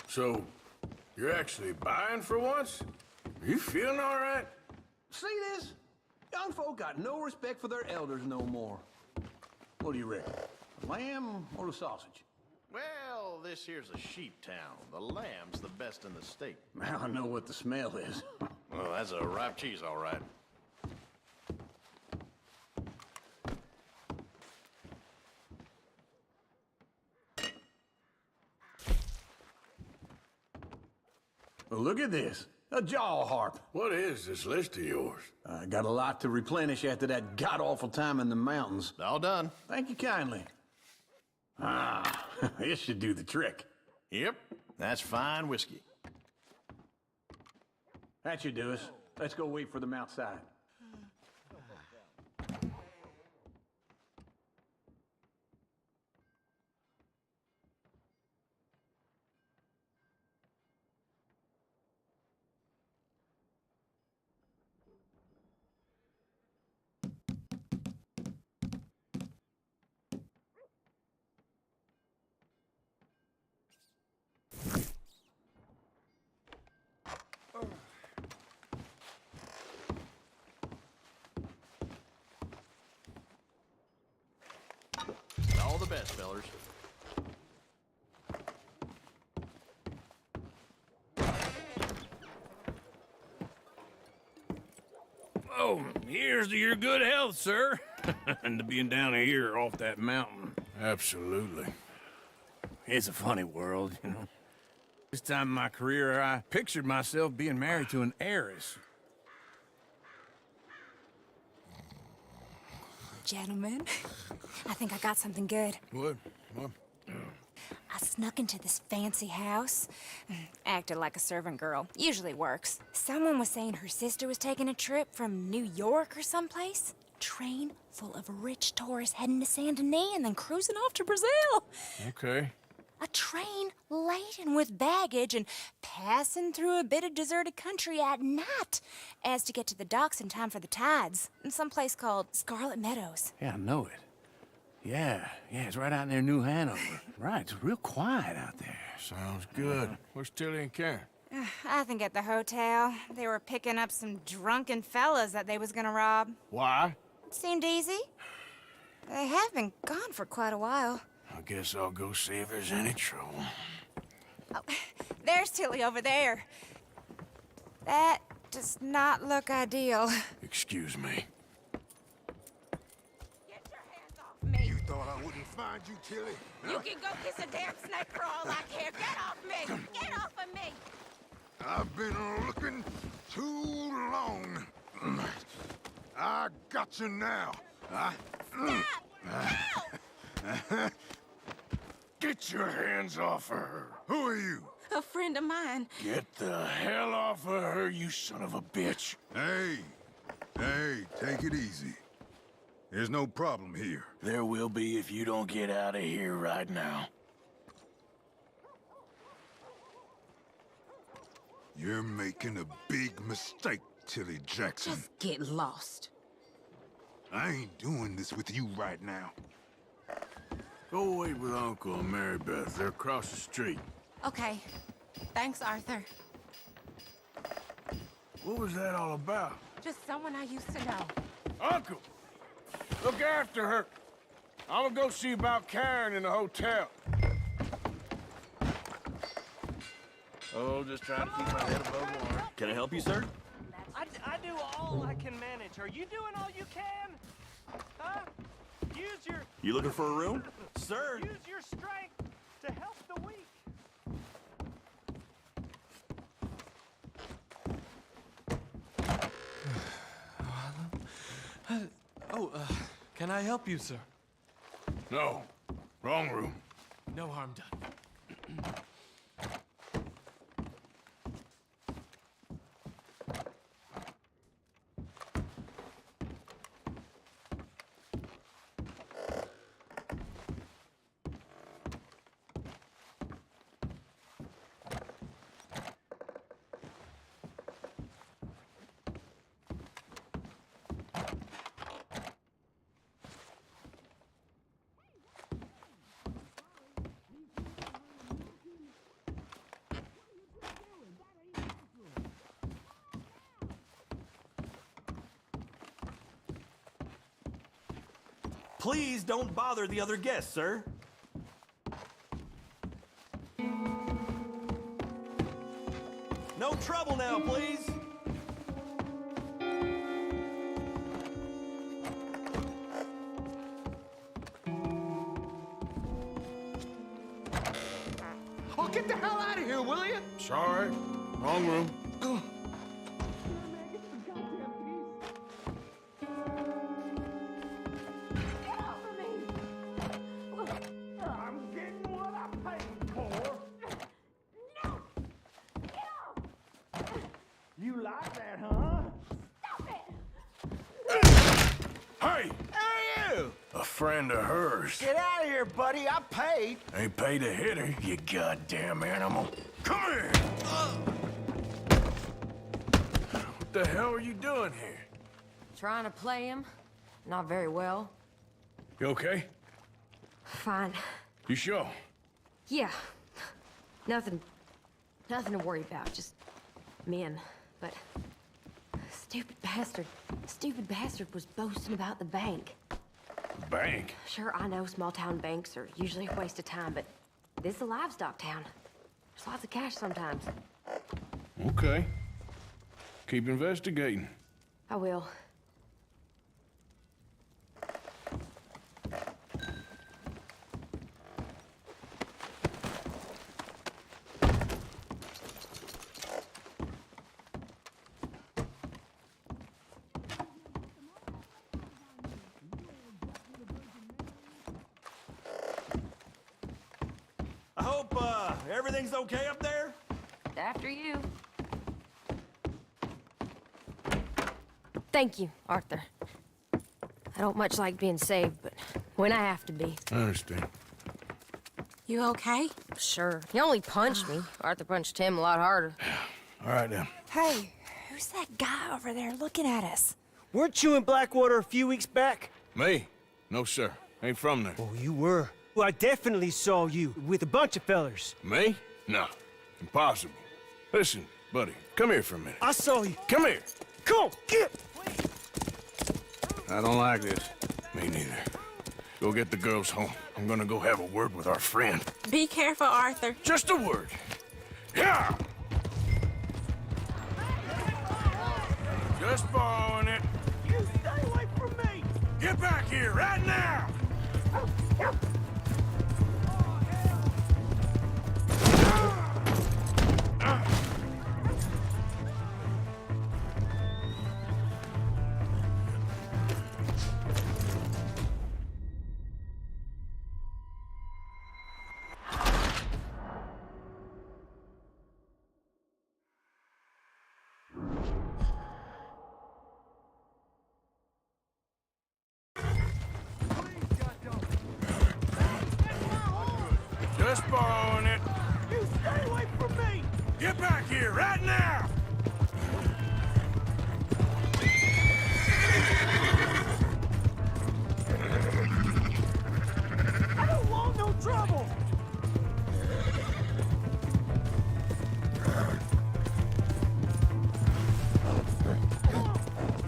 So, you're actually buying for once? Are you feeling all right? See this? Young folk got no respect for their elders no more. What do you reckon? The lamb or the sausage? Well, this here's a sheep town. The lamb's the best in the state. Now I know what the smell is. Well, that's a ripe cheese, all right. Well, look at this. A jaw harp. What is this list of yours? I got a lot to replenish after that god-awful time in the mountains. All done. Thank you kindly. Ah, this should do the trick. Yep, that's fine whiskey. That should do us. Let's go wait for them outside. All the best, fellers. Oh, here's to your good health, sir. And to being down here off that mountain. Absolutely. It's a funny world, you know. This time in my career, I pictured myself being married to an heiress. Gentlemen, I think I got something good. What? I snuck into this fancy house, acted like a servant girl. Usually works. Someone was saying her sister was taking a trip from New York or someplace. Train full of rich tourists heading to Saint Denis and then cruising off to Brazil. Okay. A train laden with baggage and passing through a bit of deserted country at night as to get to the docks in time for the tides in some place called Scarlet Meadows. Yeah, I know it. Yeah, it's right out near New Hanover. Right, it's real quiet out there. Sounds good. Where's Tilly and Karen? I think at the hotel. They were picking up some drunken fellas that they was gonna rob. Why? Seemed easy. They have been gone for quite a while. I guess I'll go see if there's any trouble. Oh, there's Tilly over there. That does not look ideal. Excuse me. Me. You thought I wouldn't find you, Tilly? You can go kiss a damn snake for all I care. Get off me! Get off of me! I've been looking too long. I got you now. Stop! Get your hands off of her. Who are you? A friend of mine. Get the hell off of her, you son of a bitch. Hey, take it easy. There's no problem here. There will be if you don't get out of here right now. You're making a big mistake, Tilly Jackson. Just get lost. I ain't doing this with you right now. Go wait with Uncle and Mary Beth. They're across the street. Okay. Thanks, Arthur. What was that all about? Just someone I used to know. Uncle! Look after her. I'm gonna go see about Karen in the hotel. Oh, just trying to keep my head above water. Can I help you, sir? I do all I can manage. Are you doing all you can? Huh? Use your... You looking for a room? Sir! Use your strength to help the weak. Can I help you, sir? No. Wrong room. No harm done. Please don't bother the other guests, sir. No trouble now, please. Oh, get the hell out of here, will you? Sorry. Wrong room. I'm getting what I paid for. You like that, huh? Hey! Hey, you! A friend of hers. Get out of here, buddy. I paid. Ain't paid to hit her, you goddamn animal. Come here! What the hell are you doing here? Trying to play him. Not very well. You okay? Fine. You sure? Yeah. Nothing to worry about. Just men. But stupid bastard was boasting about the bank. Bank? Sure, I know small town banks are usually a waste of time, but this is a livestock town. There's lots of cash sometimes. Okay. Keep investigating. I will. I hope, everything's okay up there? After you. Thank you, Arthur. I don't much like being saved, but when I have to be. I understand. You okay? Sure. He only punched me. Arthur punched him a lot harder. All right, then. Hey, who's that guy over there looking at us? Weren't you in Blackwater a few weeks back? Me? No, sir. Ain't from there. Oh, you were. Well, I definitely saw you with a bunch of fellers. Me? No. Impossible. Listen, buddy, come here for a minute. I saw you. Come here. Come on, get! I don't like this. Me neither. Go get the girls home. I'm gonna go have a word with our friend. Be careful, Arthur. Just a word. Yeah! Just borrowing it. You stay away from me! Get back here right now! Just borrowing it. You stay away from me! Get back here right now! I don't want no trouble!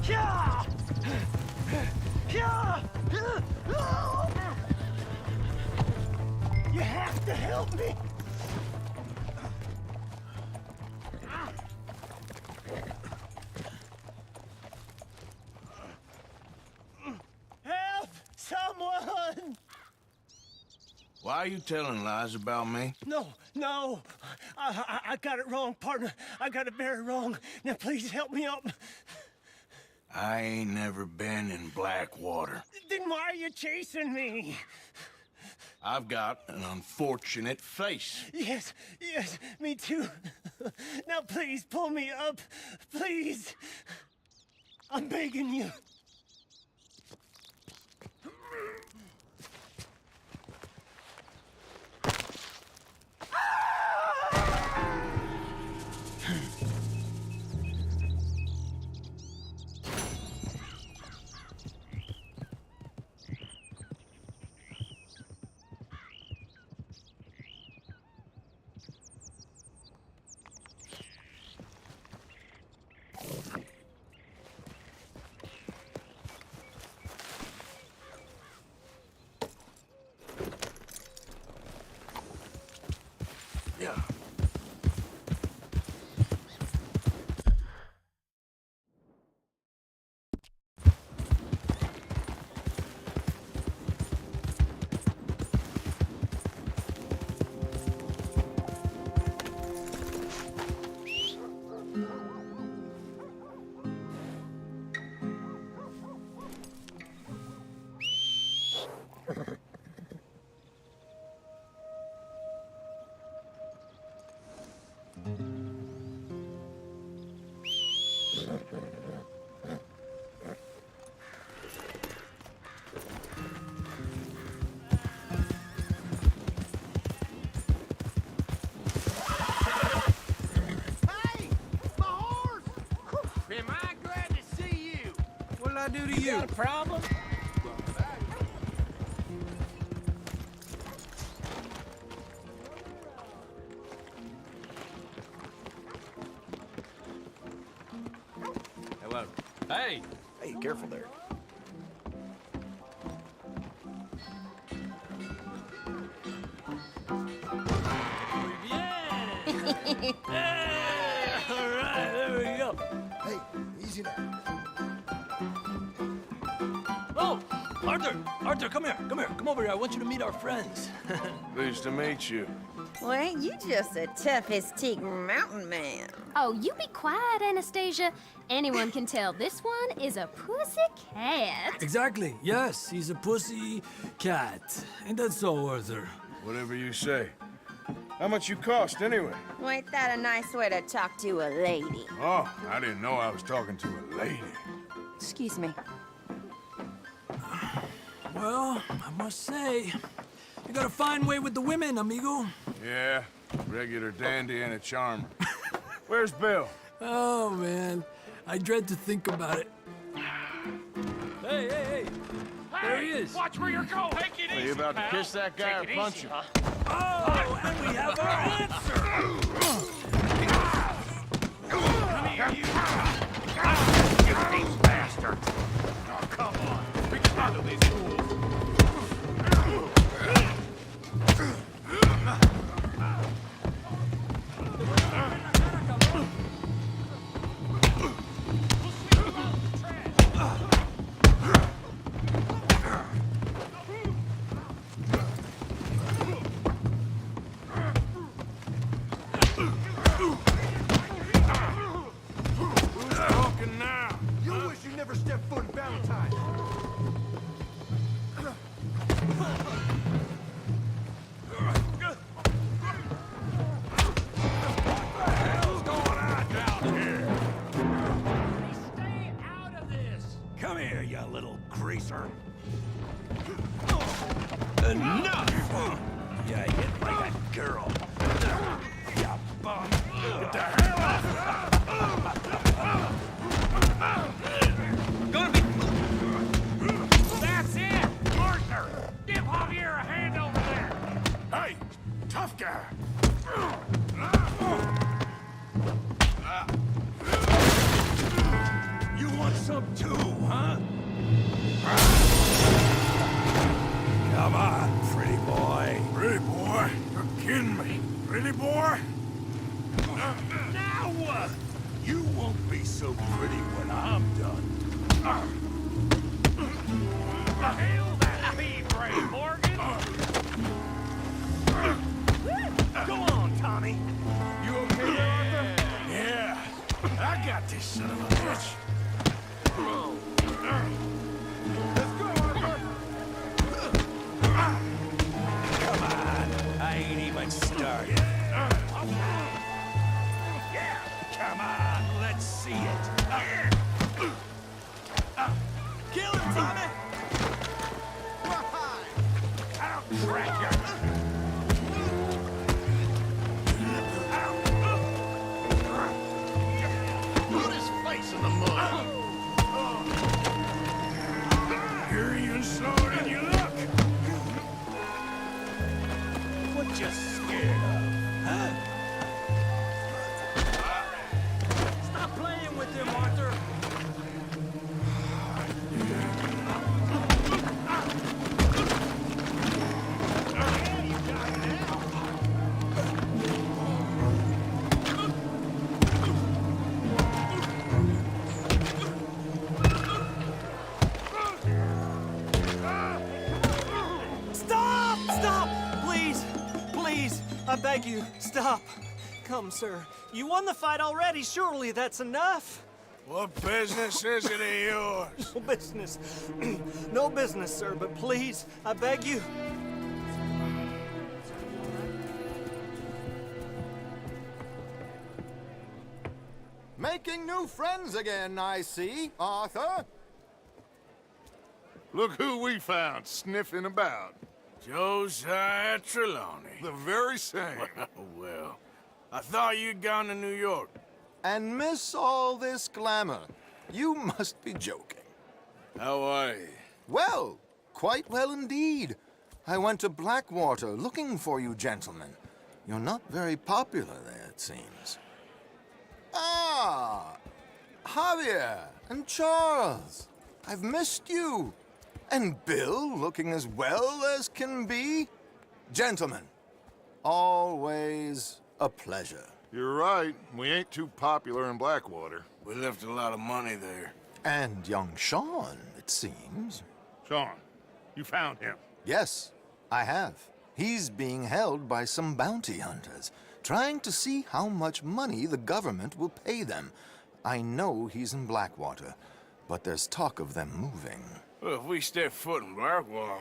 Yeah! Yeah! You have to help me! Help! Someone! Why are you telling lies about me? No. I got it wrong, partner. I got it very wrong. Now, please help me up. I ain't never been in Blackwater. Then why are you chasing me? I've got an unfortunate face. Yes, me too. Now, please, pull me up. Please. I'm begging you. Yeah. Am I glad to see you? What'd I do to you? Got a problem? Hello. Hey! Hey, careful there. All right, there we go. Hey, easy now. Oh, Arthur! Arthur, come here. Come here. Come over here. I want you to meet our friends. Pleased to meet you. Well, ain't you just the toughest teak mountain man? Oh, you be quiet, Anastasia. Anyone can tell this one is a pussy cat. Exactly. Yes, he's a pussy cat. Ain't that so, Arthur? Whatever you say. How much you cost, anyway? Well, ain't that a nice way to talk to a lady? Oh, I didn't know I was talking to a lady. Excuse me. Well, I must say, you got a fine way with the women, amigo. Yeah, regular dandy and a charmer. Where's Bill? Oh, man. I dread to think about it. Hey, hey, hey! There he is. Watch where you're going. Take it Are easy, you about to pal. kiss that guy Take or it punch easy, him? huh? Oh, and we have our answer! Come here, you. You thief bastard. Oh, come on. We can handle these fools. Who's talking now? You wish you never stepped foot in Valentine. Come here, you little greaser. Enough! You hit like a girl. You bum. Get the hell off! Gonna be... That's it! Partner! Give Javier a hand over there! Hey, tough guy. You want some too, huh? Come on, pretty boy. Pretty boy? You're kidding me. Pretty boy? Now what? You won't be so pretty when I'm done. Hail that pea-brain, Morgan! Go on, Tommy. You okay there, Arthur? Yeah. I got this son of a bitch. Let's go, Arthur! Come on. I ain't even started. Yeah. Come on, let's see it. Kill him, Tommy! I'll crack you. Put his face in the mud. You're even slower than you look. What you scared of, huh? Stop playing with him, Arthur. I beg you, stop. Come, sir. You won the fight already. Surely that's enough. What business is it of yours? No business. No business, sir, but please, I beg you. Making new friends again, I see, Arthur. Look who we found sniffing about. Josiah Trelawney. The very same. Well, I thought you'd gone to New York. And miss all this glamour. You must be joking. How are you? Well, quite well indeed. I went to Blackwater looking for you gentlemen. You're not very popular there, it seems. Ah, Javier and Charles. I've missed you. And Bill looking as well as can be. Gentlemen, always a pleasure. You're right. We ain't too popular in Blackwater. We left a lot of money there. And young Sean, it seems. Sean, you found him? Yes, I have. He's being held by some bounty hunters, trying to see how much money the government will pay them. I know he's in Blackwater, but there's talk of them moving. Well, if we step foot in Blackwater...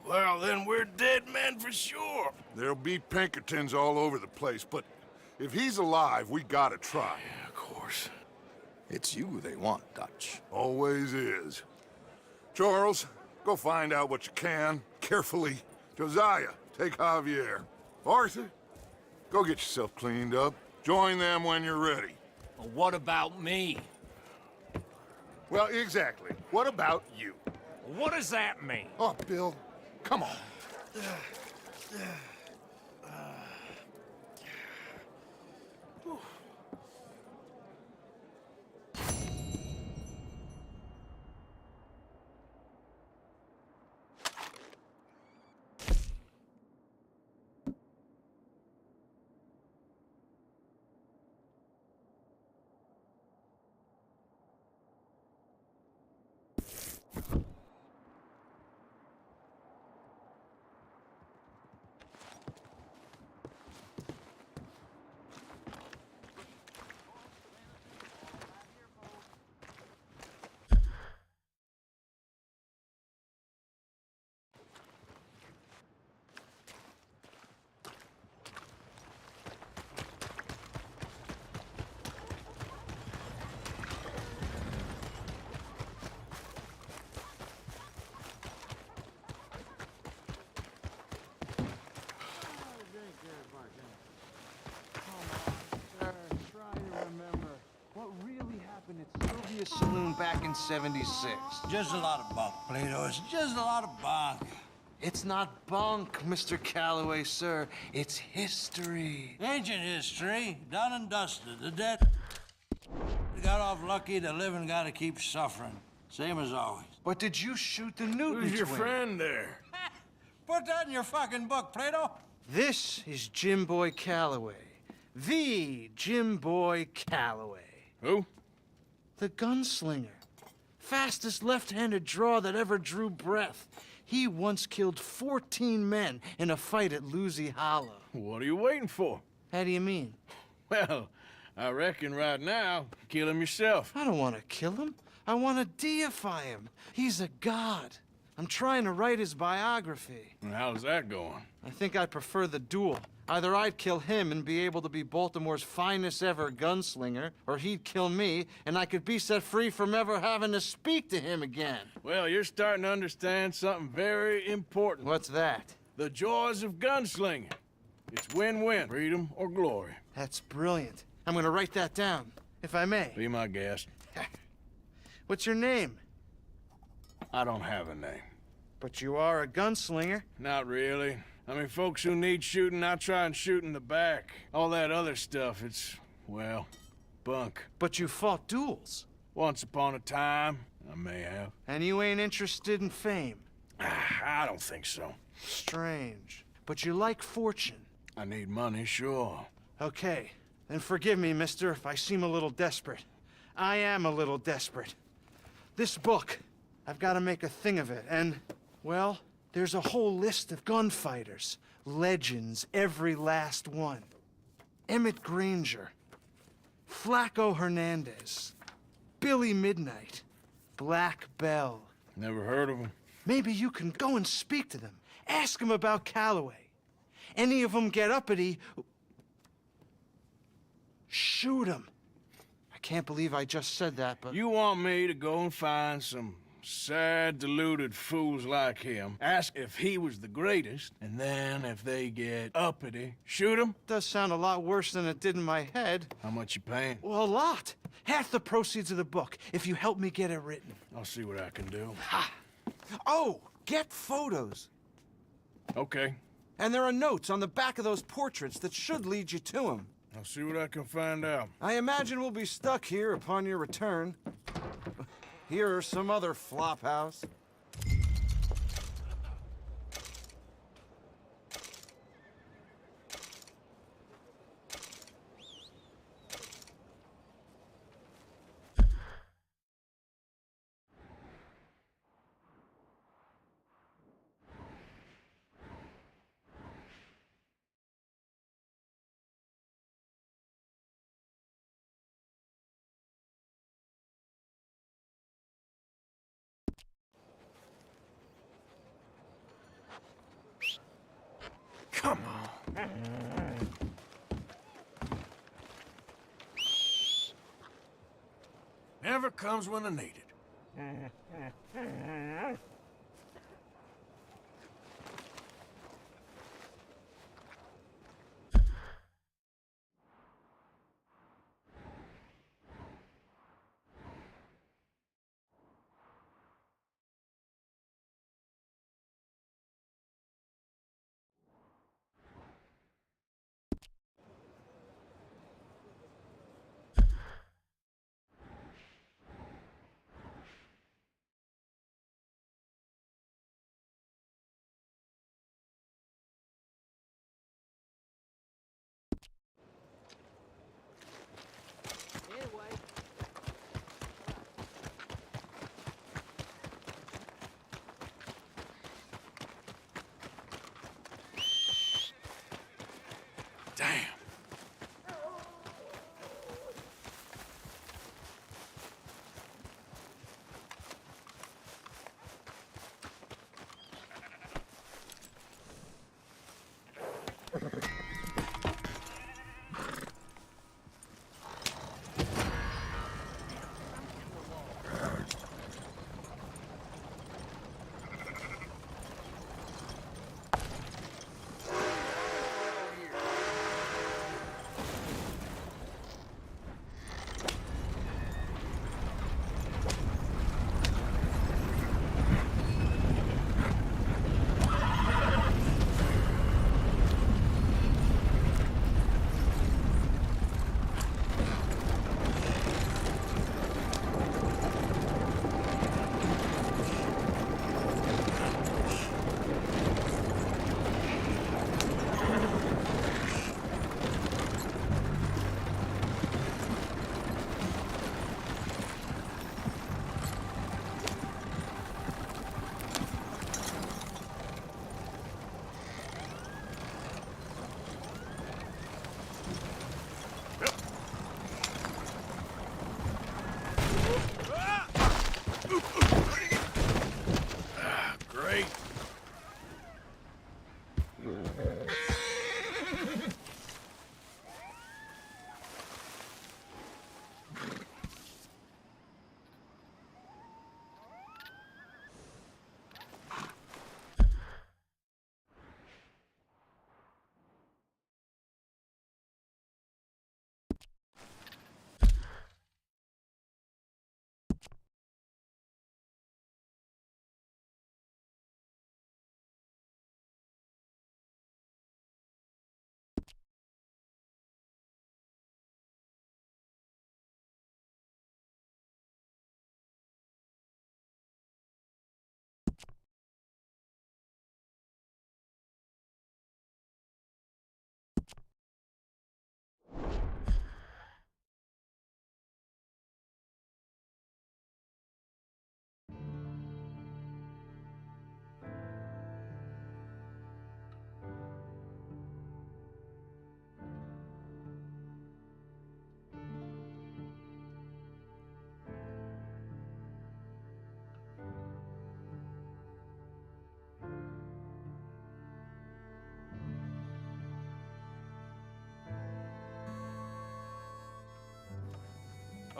Well, then we're dead men for sure. There'll be Pinkertons all over the place, but if he's alive, we gotta try. Yeah, of course. It's you they want, Dutch. Always is. Charles, go find out what you can, carefully. Josiah, take Javier. Arthur, go get yourself cleaned up. Join them when you're ready. Well, what about me? Well, exactly. What about you? What does that mean? Oh, Bill, come on. Saloon back in '76. Just a lot of bunk, Plato. It's just a lot of bunk. It's not bunk, Mr. Calloway, sir. It's history. Ancient history, done and dusted. The dead got off lucky, the living gotta keep suffering. Same as always. But did you shoot the Newton Who's your twin? friend there? Put that in your fucking book, Plato. This is Jim Boy Calloway. The Jim Boy Calloway. Who? The gunslinger. Fastest left-handed draw that ever drew breath. He once killed 14 men in a fight at Lucy Hollow. What are you waiting for? How do you mean? Well, I reckon right now, kill him yourself. I don't want to kill him. I want to deify him. He's a god. I'm trying to write his biography. And how's that going? I think I prefer the duel. Either I'd kill him and be able to be Baltimore's finest ever gunslinger, or he'd kill me, and I could be set free from ever having to speak to him again. Well, you're starting to understand something very important. What's that? The joys of gunslinging. It's win-win, freedom or glory. That's brilliant. I'm gonna write that down, if I may. Be my guest. What's your name? I don't have a name. But you are a gunslinger. Not really. I mean, folks who need shooting, I try and shoot in the back. All that other stuff, it's, well, bunk. But you fought duels. Once upon a time, I may have. And you ain't interested in fame. I don't think so. Strange. But you like fortune. I need money, sure. Okay. Then forgive me, mister, if I seem a little desperate. I am a little desperate. This book, I've got to make a thing of it, and, well, There's a whole list of gunfighters. Legends, every last one. Emmett Granger. Flaco Hernandez. Billy Midnight. Black Bell. Never heard of him. Maybe you can go and speak to them. Ask them about Calloway. Any of them get uppity, shoot them. I can't believe I just said that, but... You want me to go and find some sad, deluded fools like him, ask if he was the greatest, and then if they get uppity, shoot him? Does sound a lot worse than it did in my head. How much you paying? Well, a lot. Half the proceeds of the book, if you help me get it written. I'll see what I can do. Ha! Oh, get photos. Okay. And there are notes on the back of those portraits that should lead you to him. I'll see what I can find out. I imagine we'll be stuck here upon your return. Here or some other flop house. Come on. Never comes when I need it. Damn.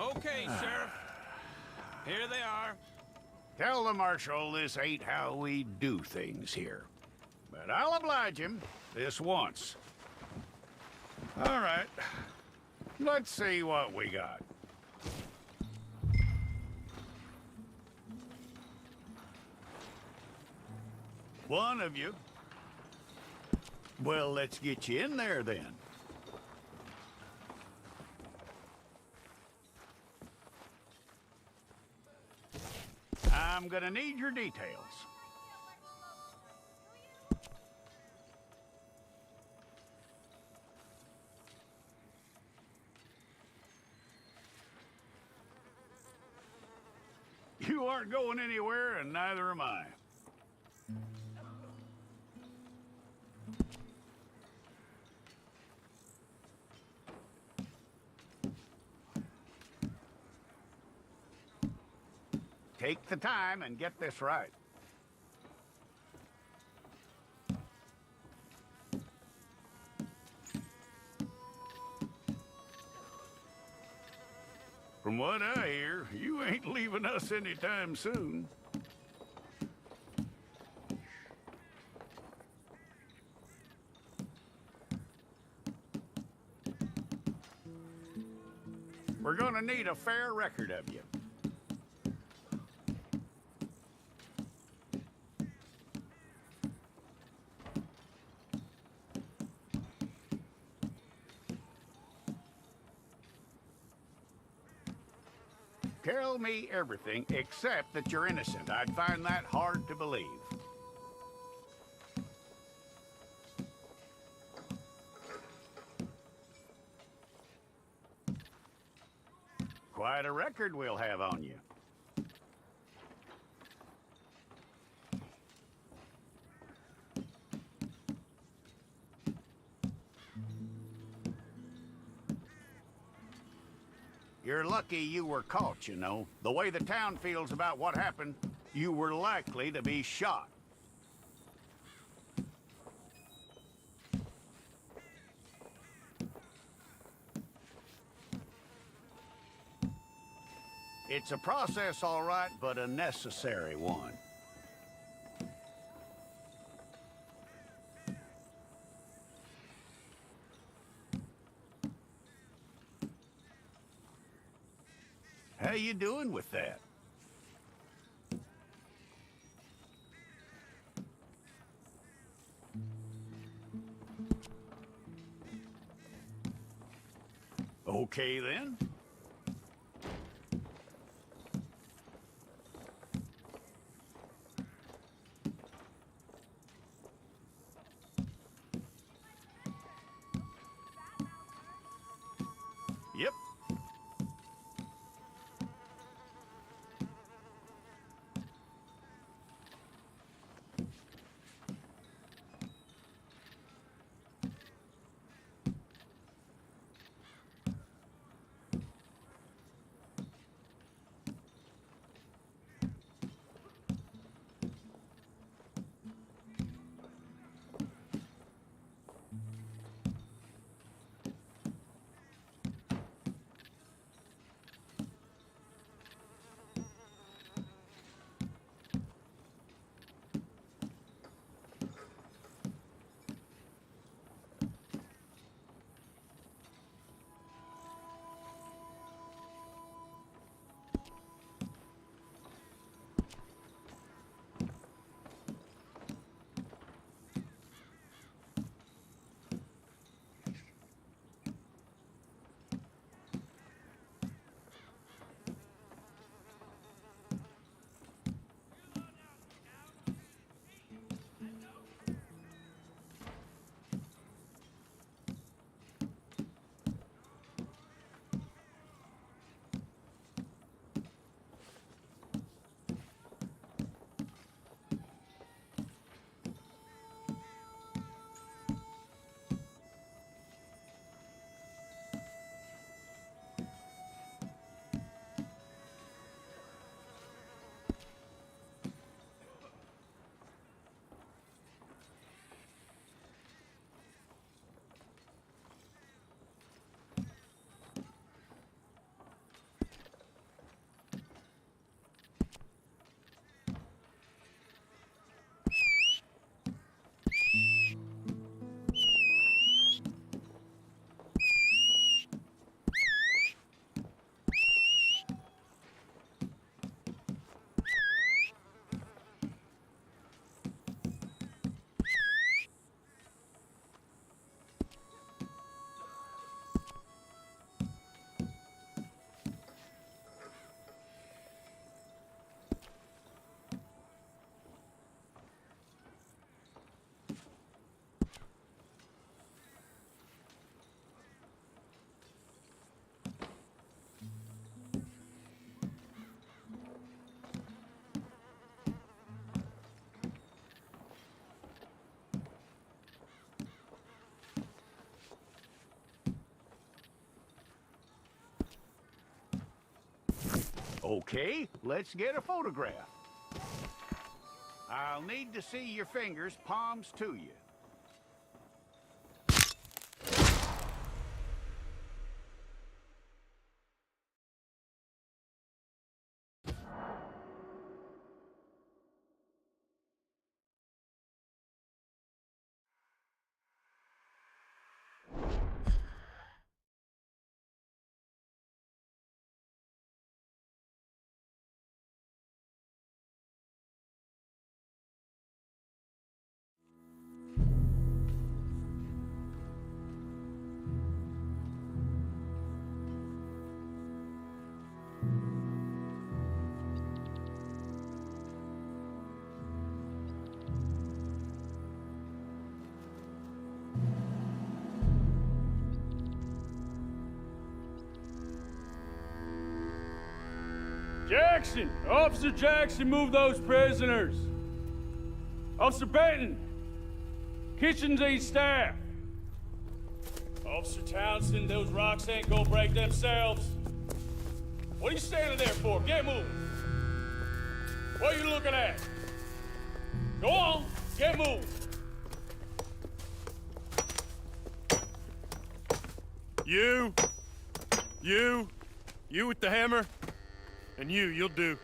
Okay, Sheriff. Here they are. Tell the Marshal this ain't how we do things here. But I'll oblige him this once. All right. Let's see what we got. One of you. Well, let's get you in there then. I'm gonna need your details. You aren't going anywhere, and neither am I. Take the time and get this right. From what I hear, you ain't leaving us anytime soon. We're gonna need a fair record of you. Tell me everything except that you're innocent. I'd find that hard to believe. Quite a record we'll have on you. You're lucky you were caught, you know. The way the town feels about what happened, you were likely to be shot. It's a process, all right, but a necessary one. How you doing with that? Okay, then. Yep. Okay, let's get a photograph. I'll need to see your fingers, palms to you. Jackson! Officer Jackson, move those prisoners! Officer Benton! Kitchens aid staff! Officer Townsend, those rocks ain't gonna break themselves. What are you standing there for? Get moving! What are you looking at? Go on, get moving! You with the hammer? And you'll do.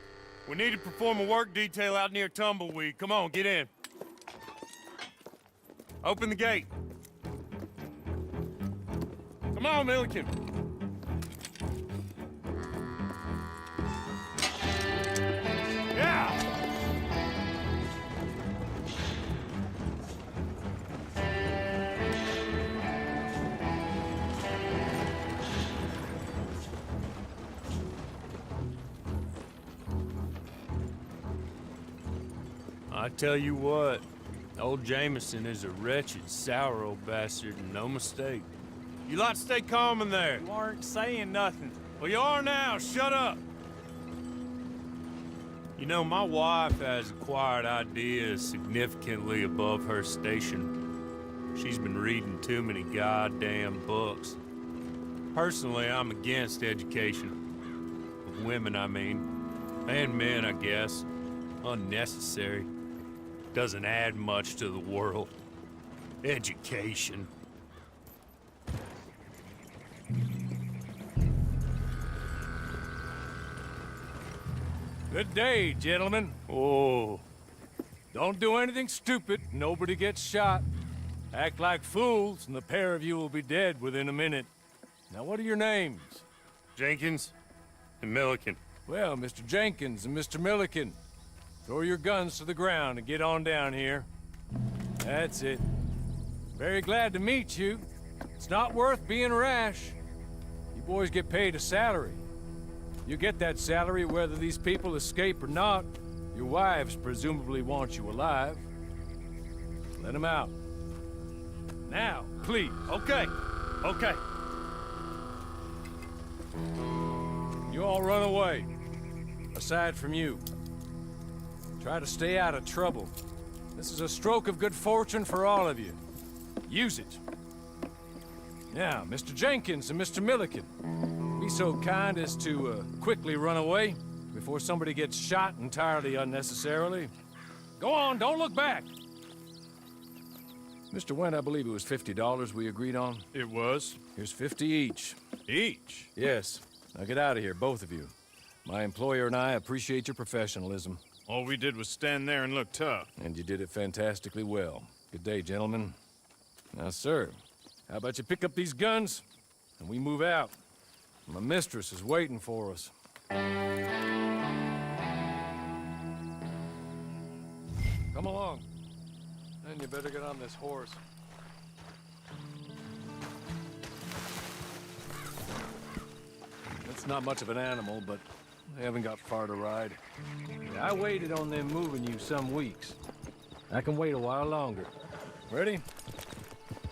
We need to perform a work detail out near Tumbleweed. Come on, get in. Open the gate. Come on, Milliken. Yeah! I tell you what, old Jameson is a wretched, sour old bastard, and no mistake. You lot stay calm in there. You aren't saying nothing. Well, you are now. Shut up. You know, my wife has acquired ideas significantly above her station. She's been reading too many goddamn books. Personally, I'm against education. Of women, I mean. And men, I guess. Unnecessary. Doesn't add much to the world. Education. Good day, gentlemen. Oh. Don't do anything stupid. Nobody gets shot. Act like fools, and the pair of you will be dead within a minute. Now, what are your names? Jenkins and Milliken. Well, Mr. Jenkins and Mr. Milliken, throw your guns to the ground and get on down here. That's it. Very glad to meet you. It's not worth being rash. You boys get paid a salary. You get that salary whether these people escape or not. Your wives presumably want you alive. Let them out. Now, please. Okay. Okay. You all run away. Aside from you. Try to stay out of trouble. This is a stroke of good fortune for all of you. Use it. Now, Mr. Jenkins and Mr. Milliken, be so kind as to quickly run away before somebody gets shot entirely unnecessarily. Go on, don't look back. Mr. Wendt, I believe it was $50 we agreed on. It was. Here's 50 each. Each? Yes. Now get out of here, both of you. My employer and I appreciate your professionalism. All we did was stand there and look tough. And you did it fantastically well. Good day, gentlemen. Now, sir, how about you pick up these guns and we move out? My mistress is waiting for us. Come along. And you better get on this horse. It's not much of an animal, but they haven't got far to ride. I waited on them moving you some weeks. I can wait a while longer. Ready?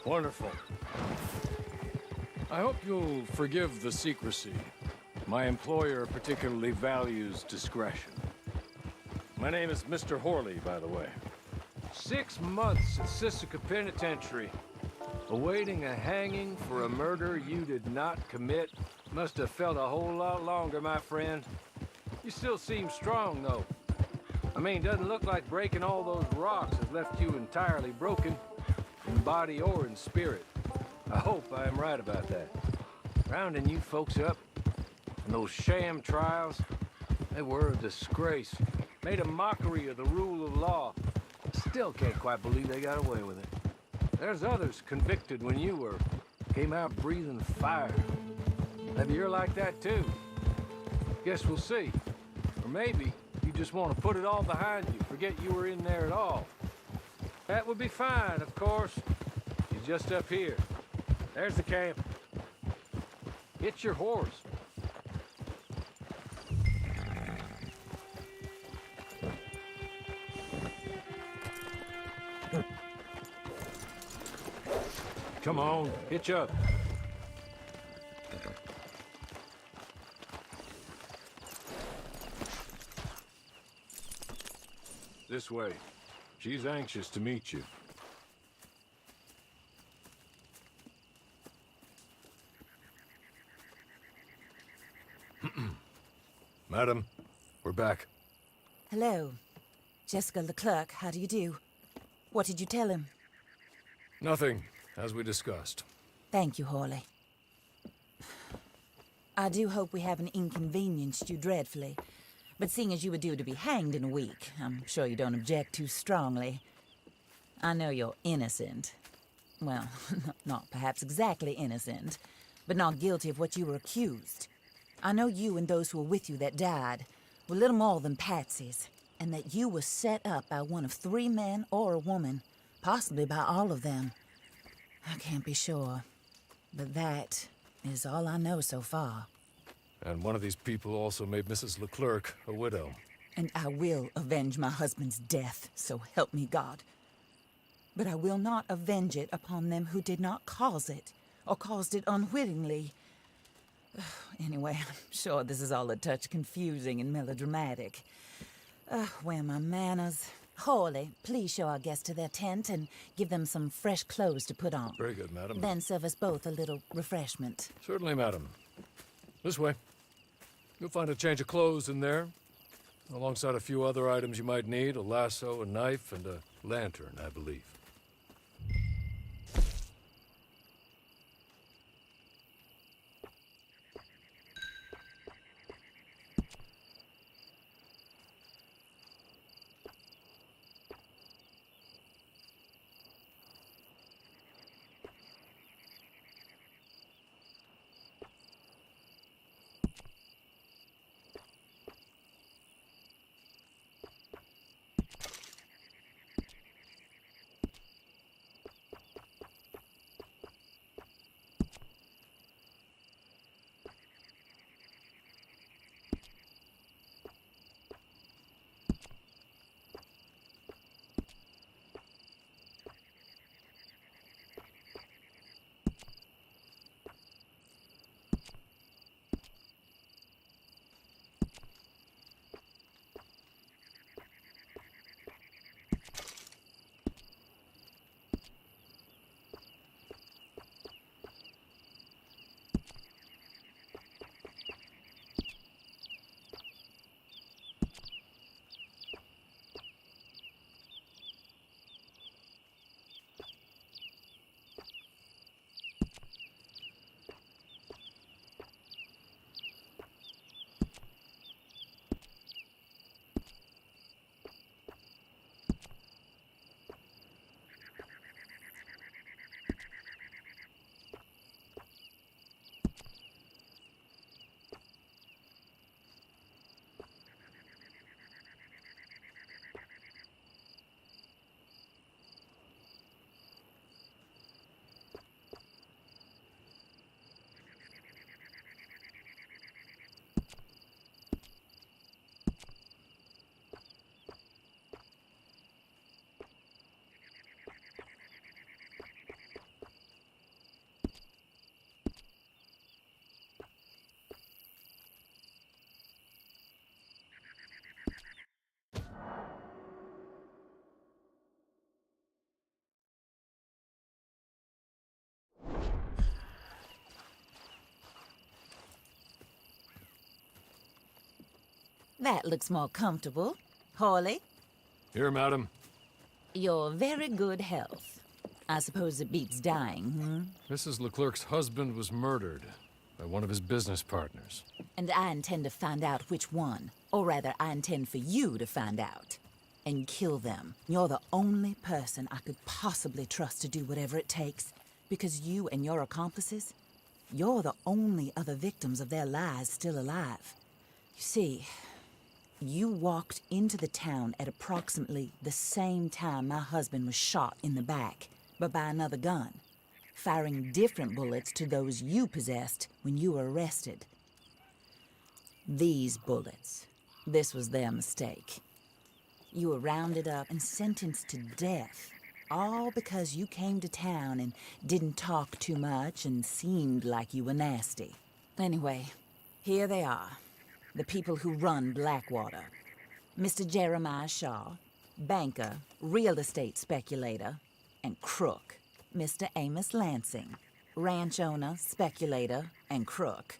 Wonderful. I hope you'll forgive the secrecy. My employer particularly values discretion. My name is Mr. Horley, by the way. 6 months at Sisika Penitentiary, awaiting a hanging for a murder you did not commit. Must have felt a whole lot longer, my friend. You still seem strong, though. I mean, doesn't look like breaking all those rocks has left you entirely broken, in body or in spirit. I hope I am right about that. Rounding you folks up, and those sham trials, they were a disgrace. Made a mockery of the rule of law. Still can't quite believe they got away with it. There's others convicted when you were. Came out breathing fire. Maybe you're like that too. Guess we'll see. Or maybe you just want to put it all behind you, forget you were in there at all. That would be fine, of course. You're just up here. There's the camp. Get your horse. Come on, hitch up. This way. She's anxious to meet you. Madam, we're back. Hello. Jessica Leclerc, how do you do? What did you tell him? Nothing, as we discussed. Thank you, Hawley. I do hope we haven't inconvenienced you dreadfully. But seeing as you were due to be hanged in a week, I'm sure you don't object too strongly. I know you're innocent. Well, not perhaps exactly innocent, but not guilty of what you were accused. I know you and those who were with you that died were little more than patsies, and that you were set up by one of 3 men or a woman, possibly by all of them. I can't be sure, but that is all I know so far. And one of these people also made Mrs. Leclerc a widow. And I will avenge my husband's death, so help me God. But I will not avenge it upon them who did not cause it, or caused it unwittingly. Anyway, I'm sure this is all a touch confusing and melodramatic. Where are my manners? Hawley, please show our guests to their tent and give them some fresh clothes to put on. Very good, madam. Then serve us both a little refreshment. Certainly, madam. This way. You'll find a change of clothes in there, alongside a few other items you might need, a lasso, a knife, and a lantern, I believe. That looks more comfortable. Hawley, Here, madam. your very good health. I suppose it beats dying, Mrs. Leclerc's husband was murdered by one of his business partners. And I intend to find out which one. Or rather, I intend for you to find out. And kill them. You're the only person I could possibly trust to do whatever it takes. Because you and your accomplices, you're the only other victims of their lies still alive. You see, you walked into the town at approximately the same time my husband was shot in the back, but by another gun, firing different bullets to those you possessed when you were arrested. These bullets, this was their mistake. You were rounded up and sentenced to death, all because you came to town and didn't talk too much and seemed like you were nasty. Anyway, here they are, the people who run Blackwater. Mr. Jeremiah Shaw, banker, real estate speculator, and crook. Mr. Amos Lansing, ranch owner, speculator, and crook.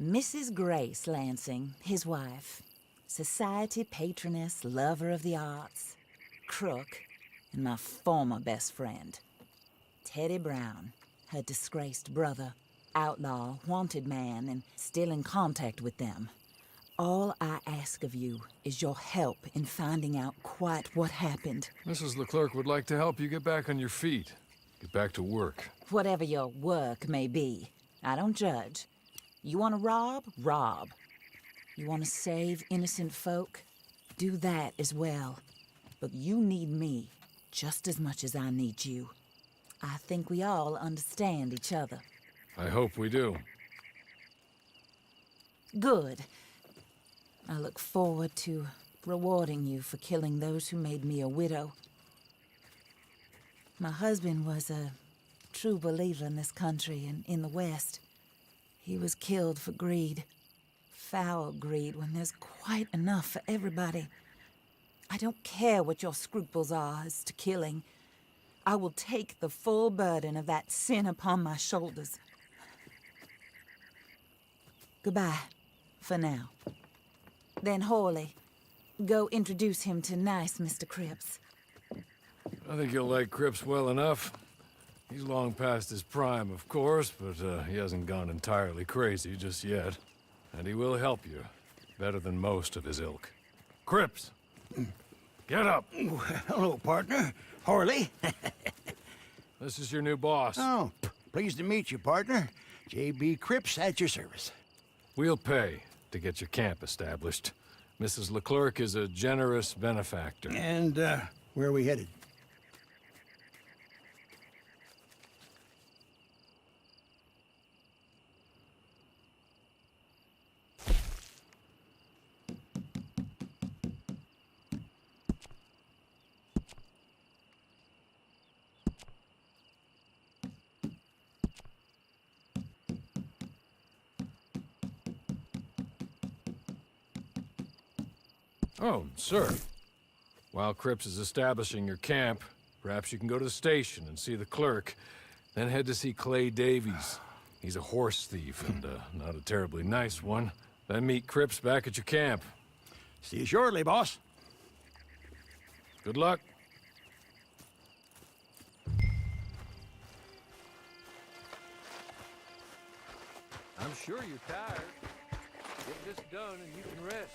Mrs. Grace Lansing, his wife, society patroness, lover of the arts, crook, and my former best friend, Teddy Brown, her disgraced brother, outlaw, wanted man, and still in contact with them. All I ask of you is your help in finding out quite what happened. Mrs. Leclerc would like to help you get back on your feet. Get back to work. Whatever your work may be, I don't judge. You want to rob? Rob. You want to save innocent folk? Do that as well. But you need me just as much as I need you. I think we all understand each other. I hope we do. Good. I look forward to rewarding you for killing those who made me a widow. My husband was a true believer in this country and in the West. He was killed for greed. Foul greed when there's quite enough for everybody. I don't care what your scruples are as to killing. I will take the full burden of that sin upon my shoulders. Goodbye, for now. Then Hawley, go introduce him to nice Mr. Cripps. I think you'll like Cripps well enough. He's long past his prime, of course, but he hasn't gone entirely crazy just yet. And he will help you, better than most of his ilk. Cripps, get up. Hello, partner. Hawley. This is your new boss. Oh, pleased to meet you, partner. J.B. Cripps at your service. We'll pay to get your camp established. Mrs. Leclerc is a generous benefactor. And, where are we headed? Oh, sir. While Cripps is establishing your camp, perhaps you can go to the station and see the clerk, then head to see Clay Davies. He's a horse thief and not a terribly nice one. Then meet Cripps back at your camp. See you shortly, boss. Good luck. I'm sure you're tired. Get this done and you can rest.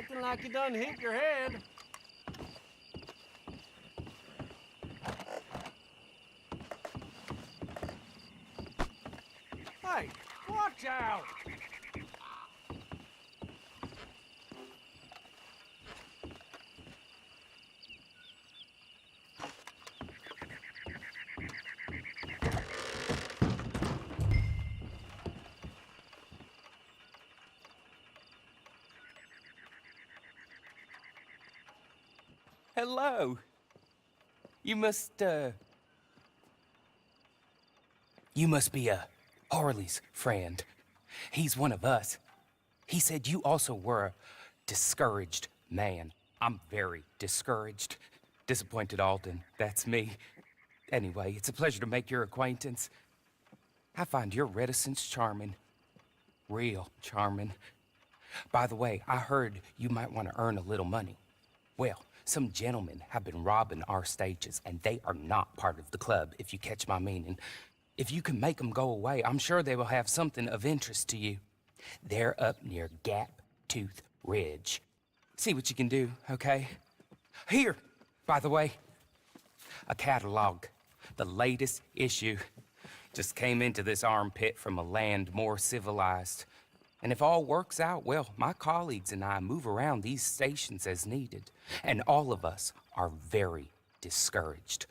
Acting like you done hit your head. Hey, watch out! Hello. You must be Harley's friend. He's one of us. He said you also were a discouraged man. I'm very discouraged. Disappointed Alden, that's me. Anyway, it's a pleasure to make your acquaintance. I find your reticence charming. Real charming. By the way, I heard you might want to earn a little money. Well, some gentlemen have been robbing our stages, and they are not part of the club, if you catch my meaning. If you can make them go away, I'm sure they will have something of interest to you. They're up near Gap Tooth Ridge. See what you can do, okay? Here, by the way, a catalog. The latest issue. Just came into this armpit from a land more civilized. And if all works out, well, my colleagues and I move around these stations as needed. And all of us are very discouraged.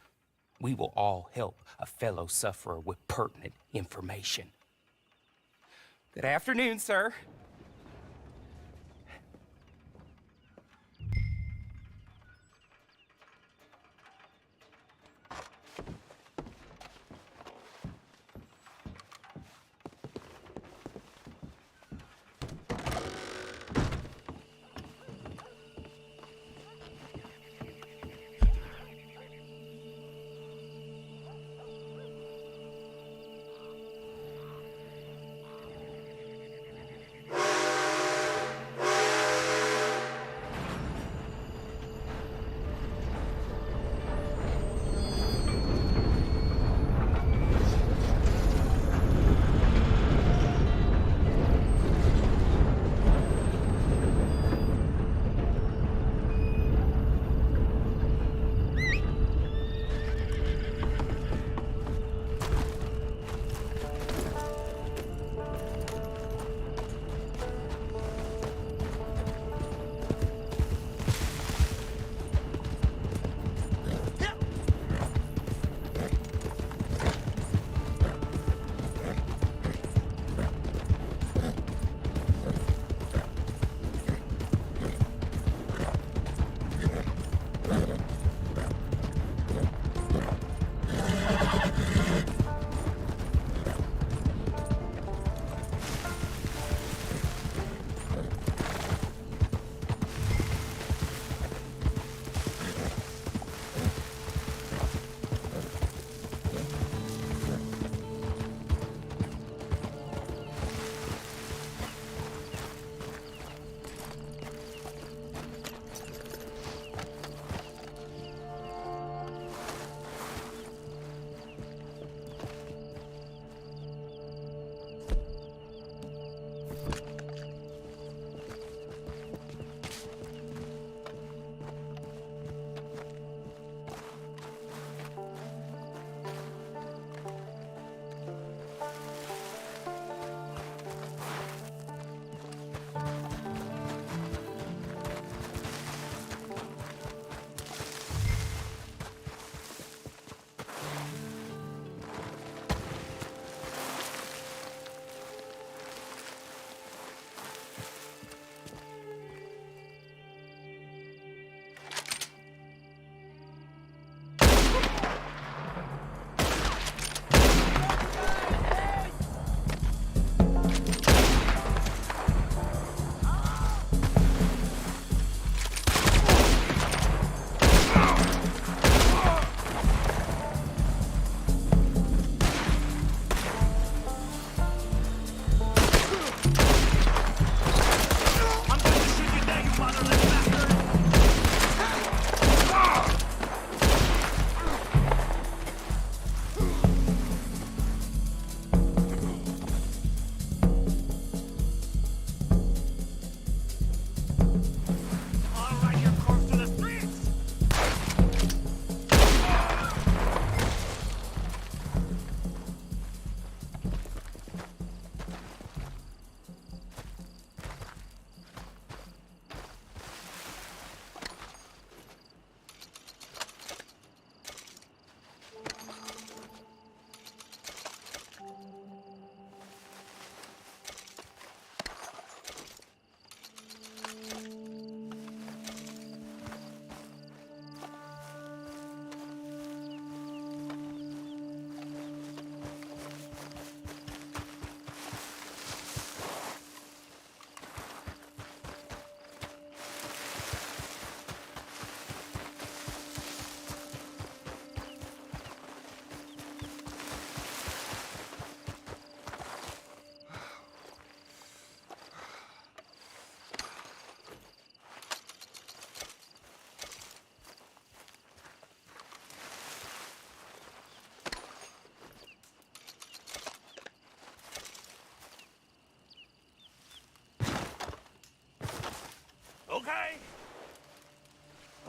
We will all help a fellow sufferer with pertinent information. Good afternoon, sir.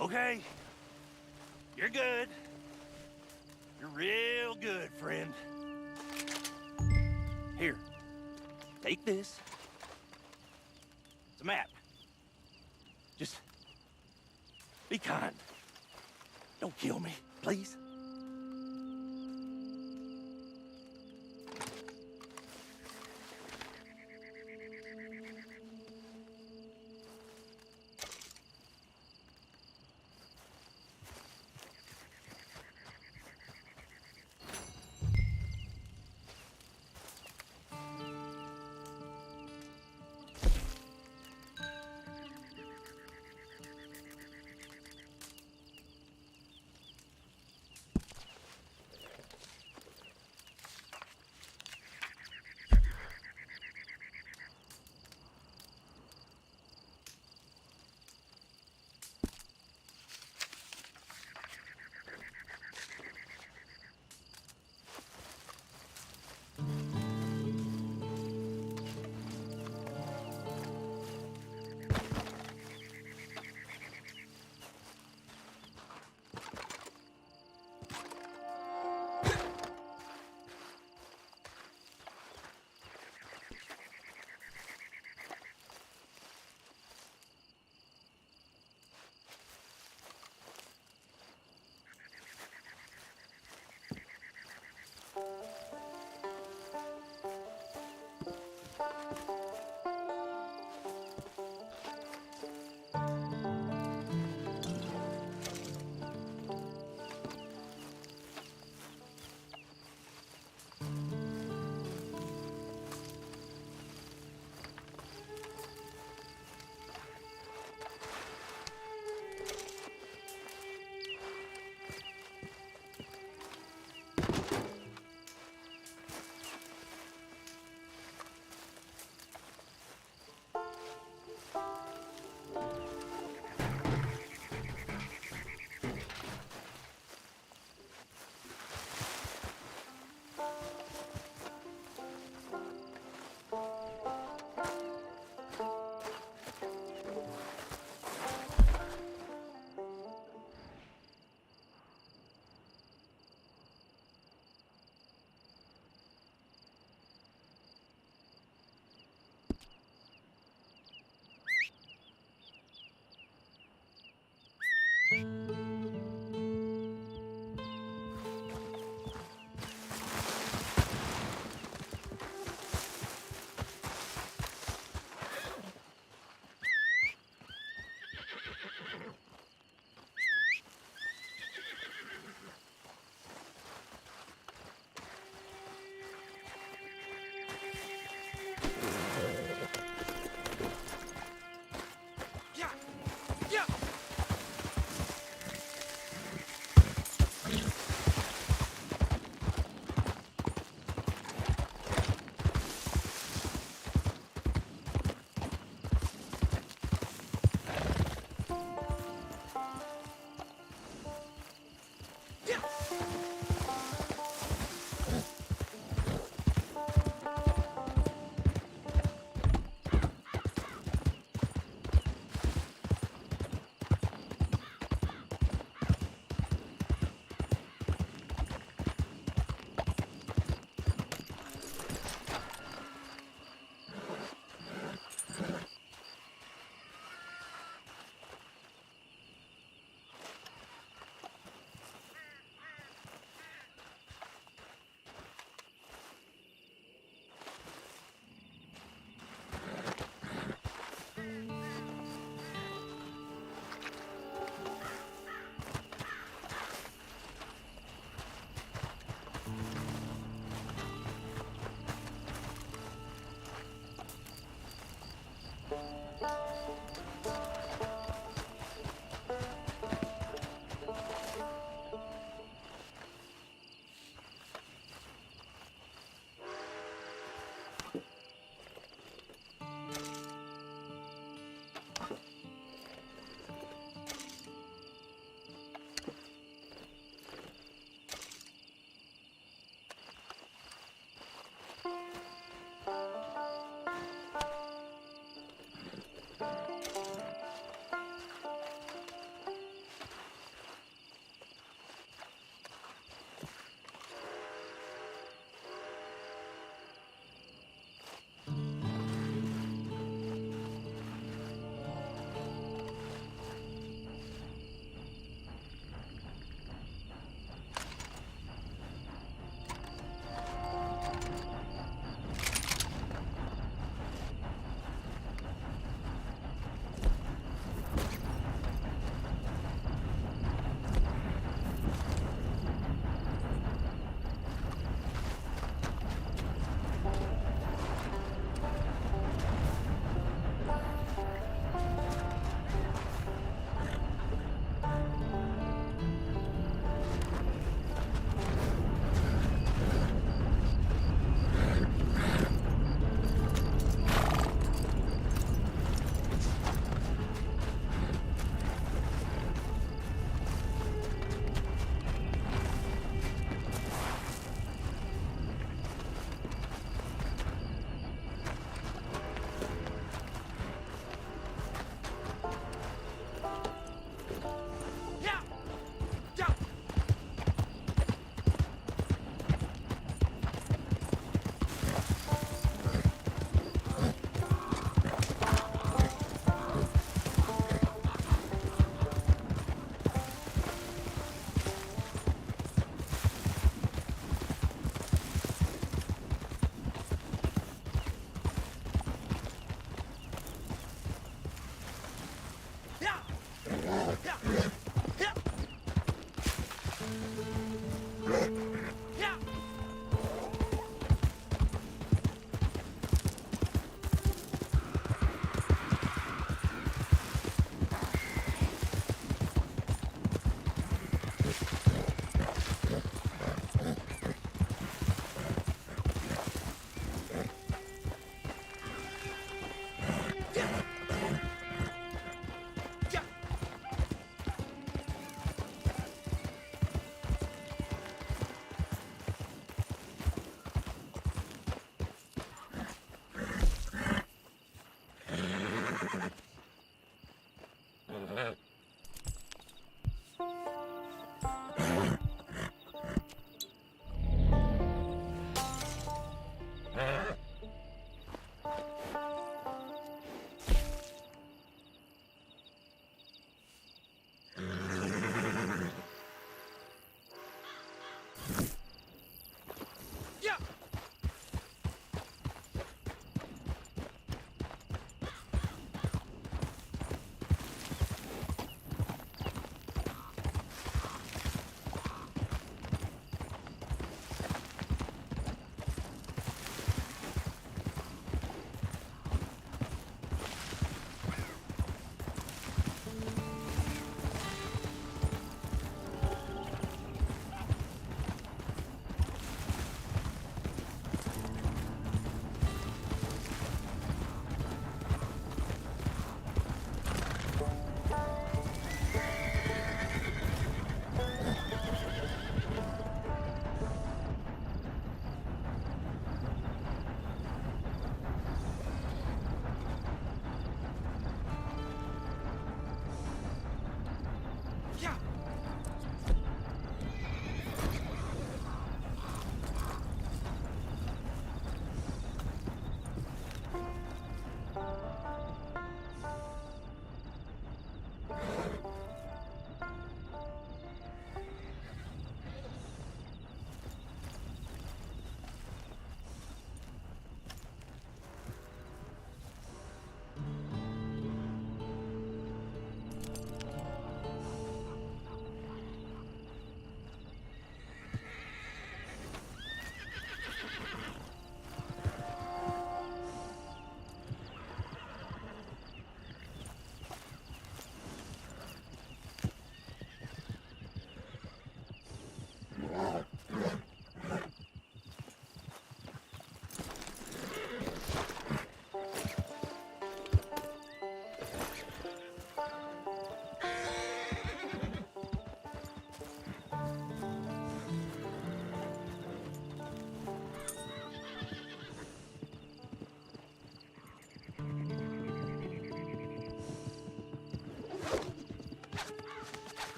Okay? You're good. You're real good, friend. Here, take this. It's a map. Just be kind. Don't kill me, please.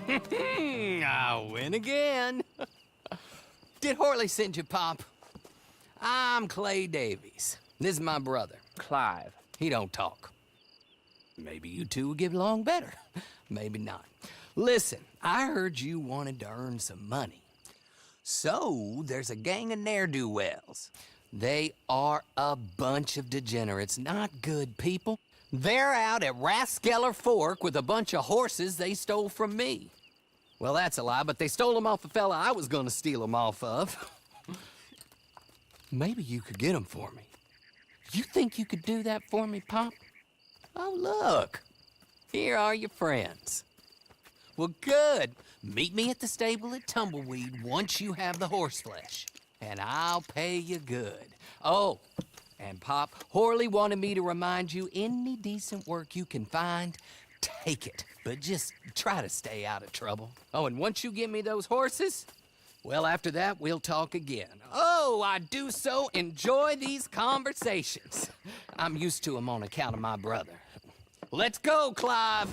I win again. Did Horley send you, Pop? I'm Clay Davies. This is my brother, Clive. He don't talk. Maybe you two will get along better. Maybe not. Listen, I heard you wanted to earn some money. So, there's a gang of ne'er-do-wells. They are a bunch of degenerates, not good people. They're out at Raskeller Fork with a bunch of horses they stole from me. Well, that's a lie, but they stole them off the fella I was gonna steal them off of. Maybe you could get them for me. You think you could do that for me, Pop? Oh, look. Here are your friends. Well, good. Meet me at the stable at Tumbleweed once you have the horse flesh, and I'll pay you good. Oh, and Pop, Horley wanted me to remind you, any decent work you can find, take it. But just try to stay out of trouble. Oh, and once you give me those horses, well, after that, we'll talk again. Oh, I do so enjoy these conversations. I'm used to them on account of my brother. Let's go, Clive.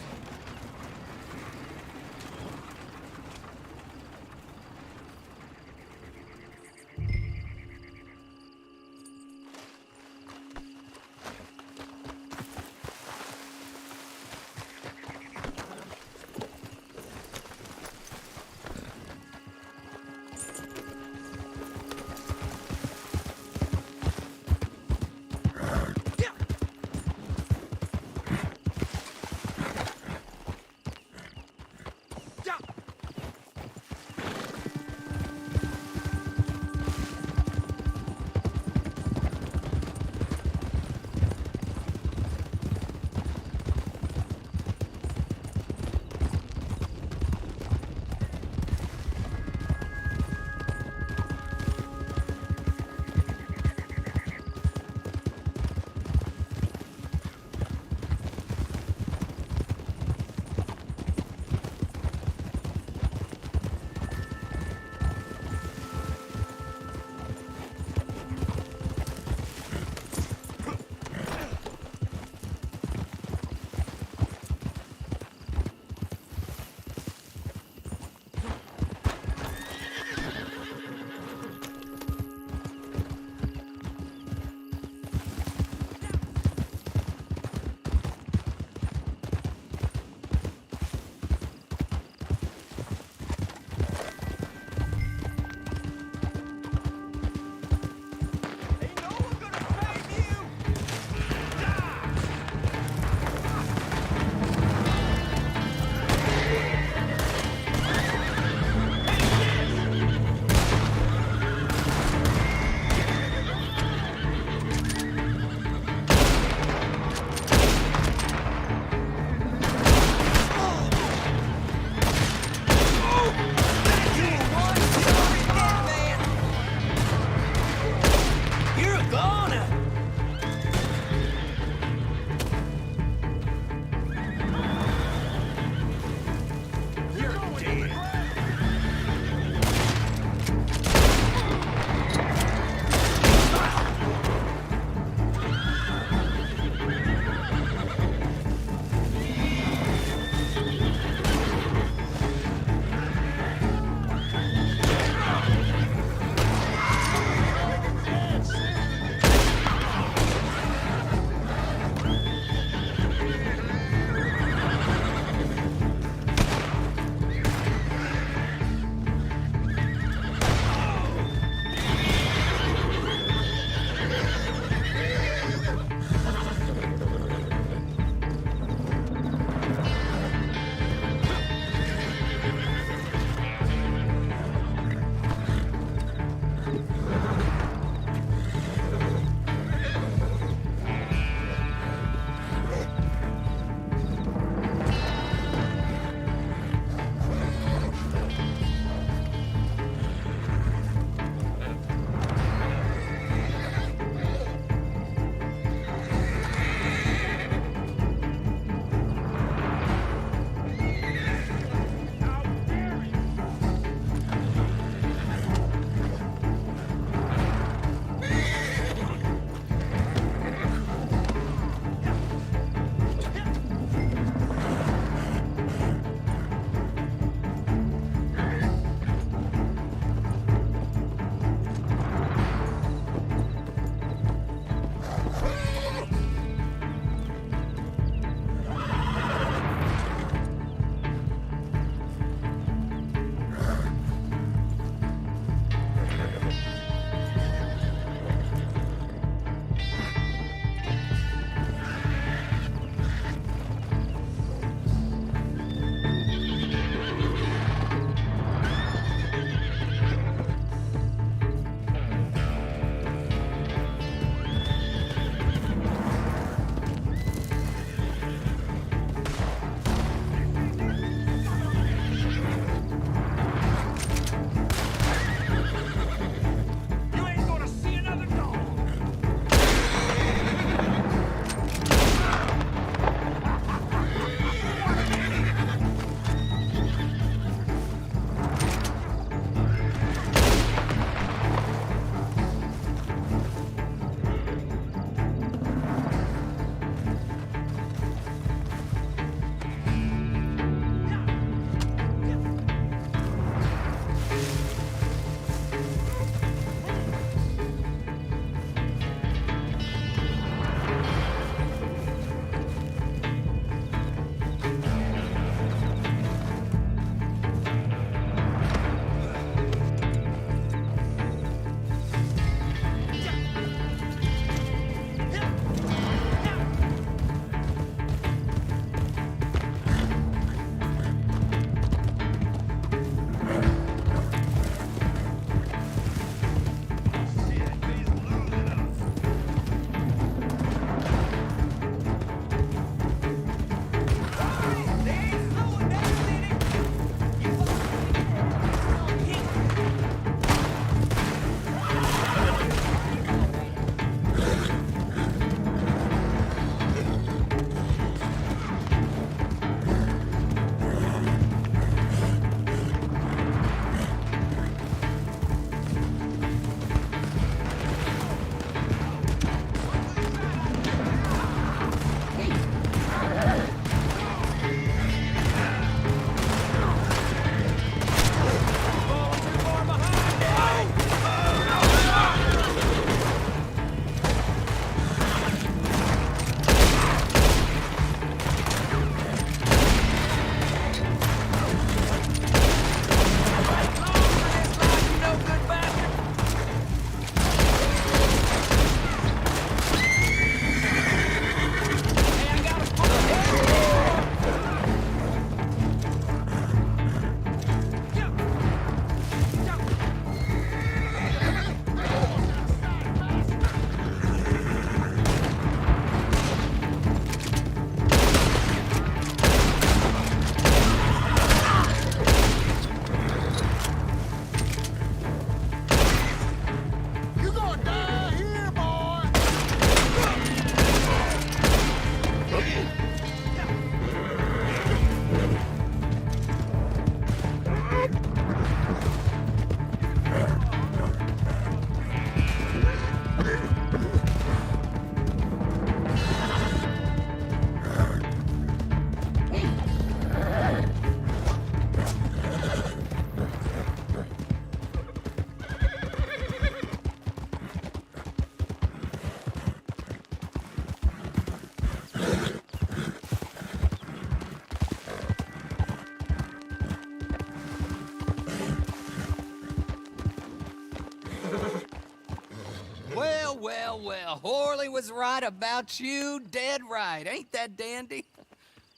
well, well. Horley was right about you, dead right. Ain't that dandy?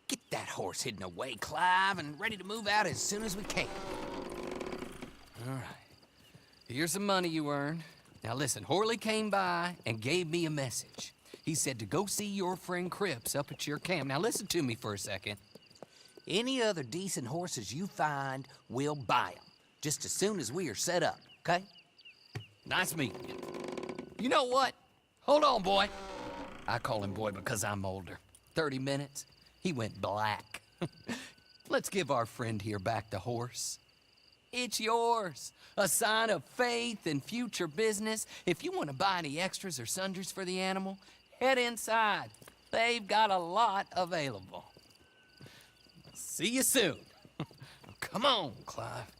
Get that horse hidden away, Clive, and ready to move out as soon as we can. All right. Here's the money you earned. Now listen, Horley came by and gave me a message. He said to go see your friend Cripps up at your camp. Now listen to me for a second. Any other decent horses you find, we'll buy them. Just as soon as we are set up, okay? Nice meeting you. You know what? Hold on, boy. I call him boy because I'm older. 30 minutes, he went black. Let's give our friend here back the horse. It's yours. A sign of faith and future business. If you want to buy any extras or sundries for the animal, head inside. They've got a lot available. See you soon. Come on, Clive.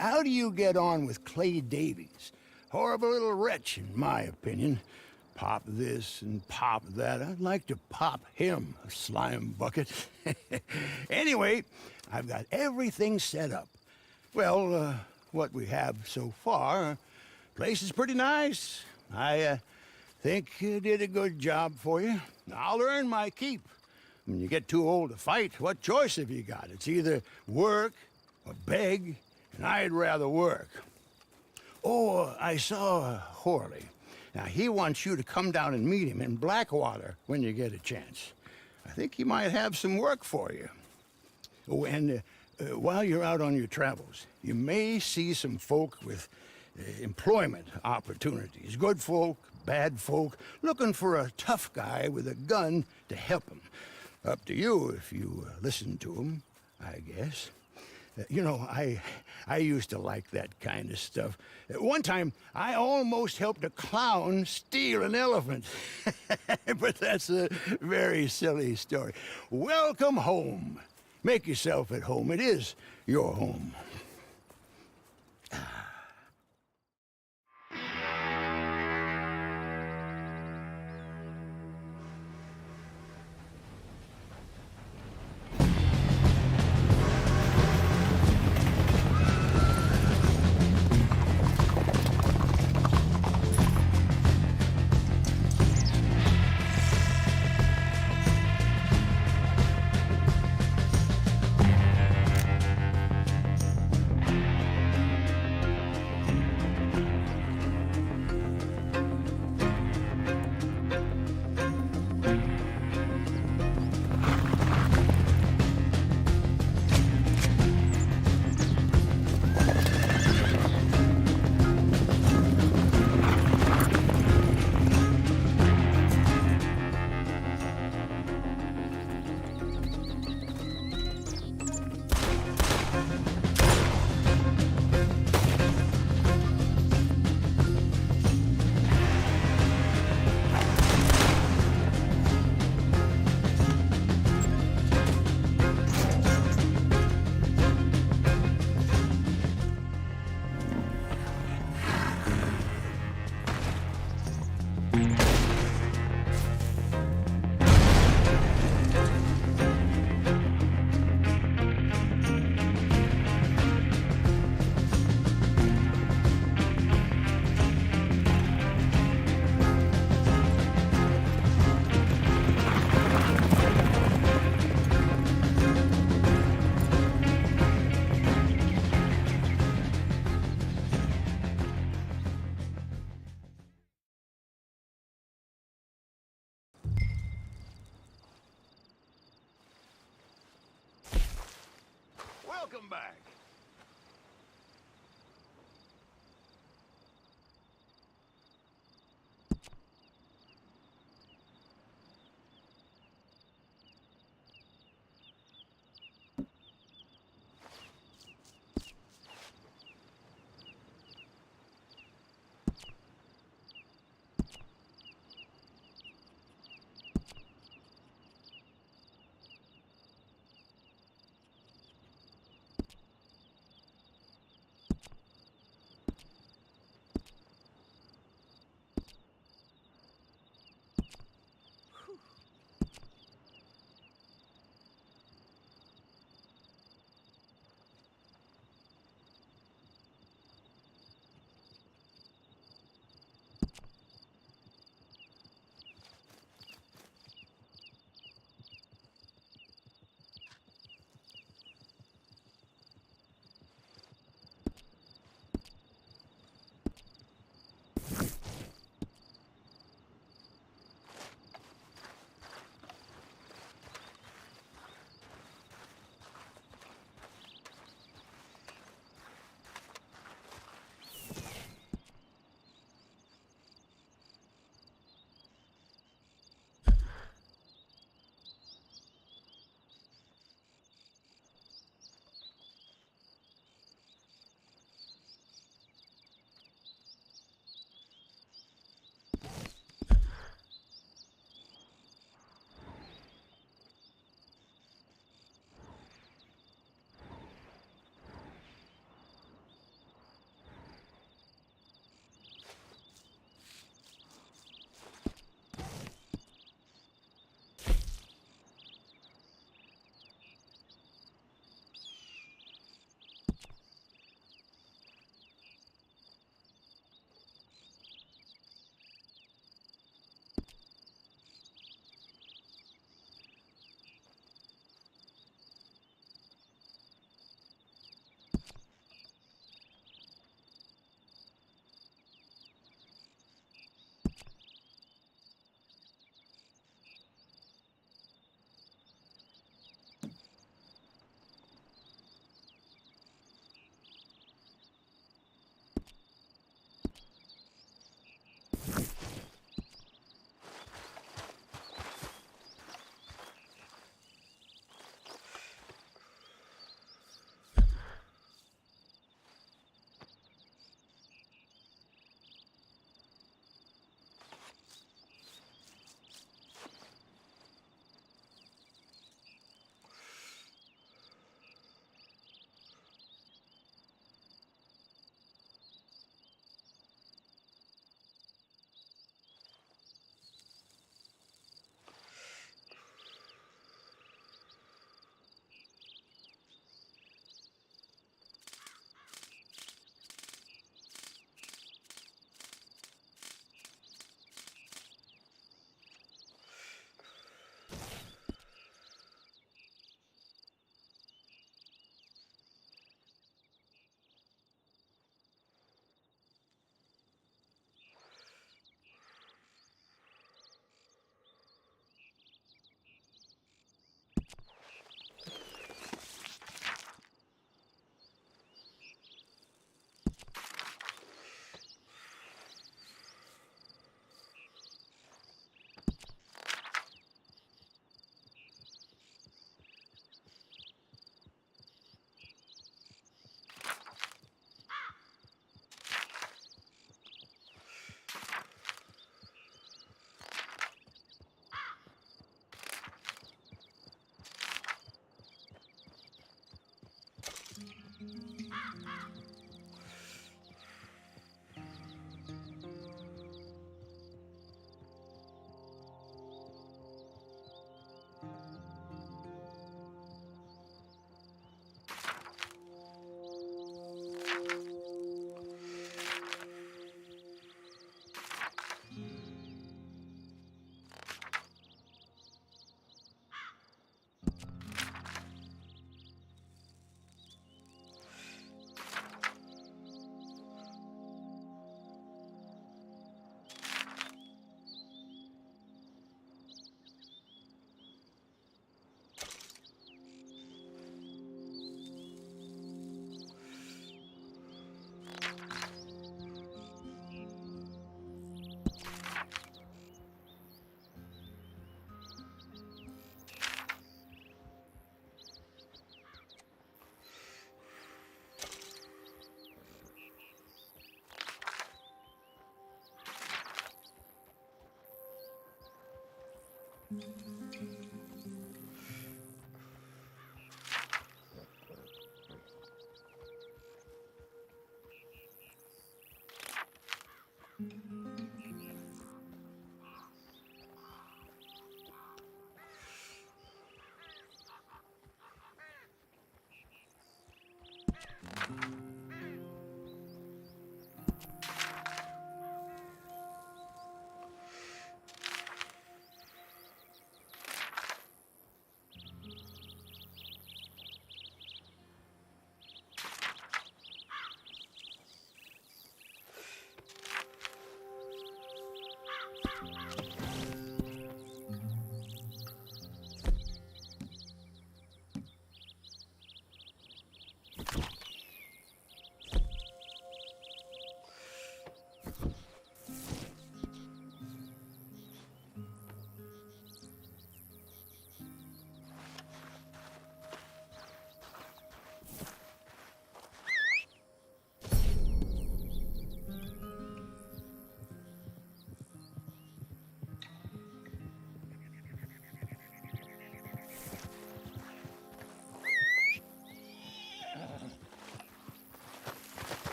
how do you get on with Clay Davies? Horrible little wretch, in my opinion. Pop this and pop that. I'd like to pop him, a slime bucket. Anyway, I've got everything set up. Well, what we have so far, place is pretty nice. I think you did a good job for you. I'll earn my keep. When you get too old to fight, what choice have you got? It's either work or beg, and I'd rather work. Oh, I saw Horley. Now, he wants you to come down and meet him in Blackwater when you get a chance. I think he might have some work for you. Oh, and while you're out on your travels, you may see some folk with employment opportunities. Good folk, bad folk, looking for a tough guy with a gun to help them. Up to you if you listen to them, I guess. You know, I used to like that kind of stuff. One time, I almost helped a clown steal an elephant. But that's a very silly story. Welcome home. Make yourself at home. It is your home. Welcome back.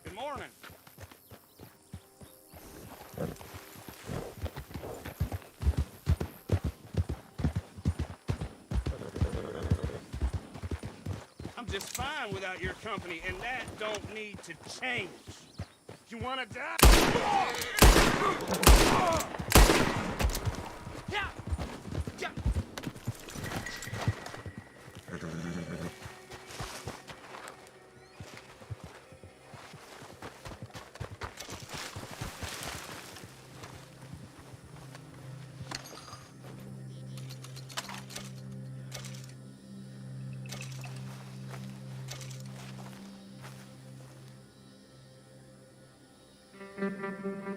Good morning. I'm just fine without your company, and that don't need to change. You wanna die? Yeah. Yeah. Thank you.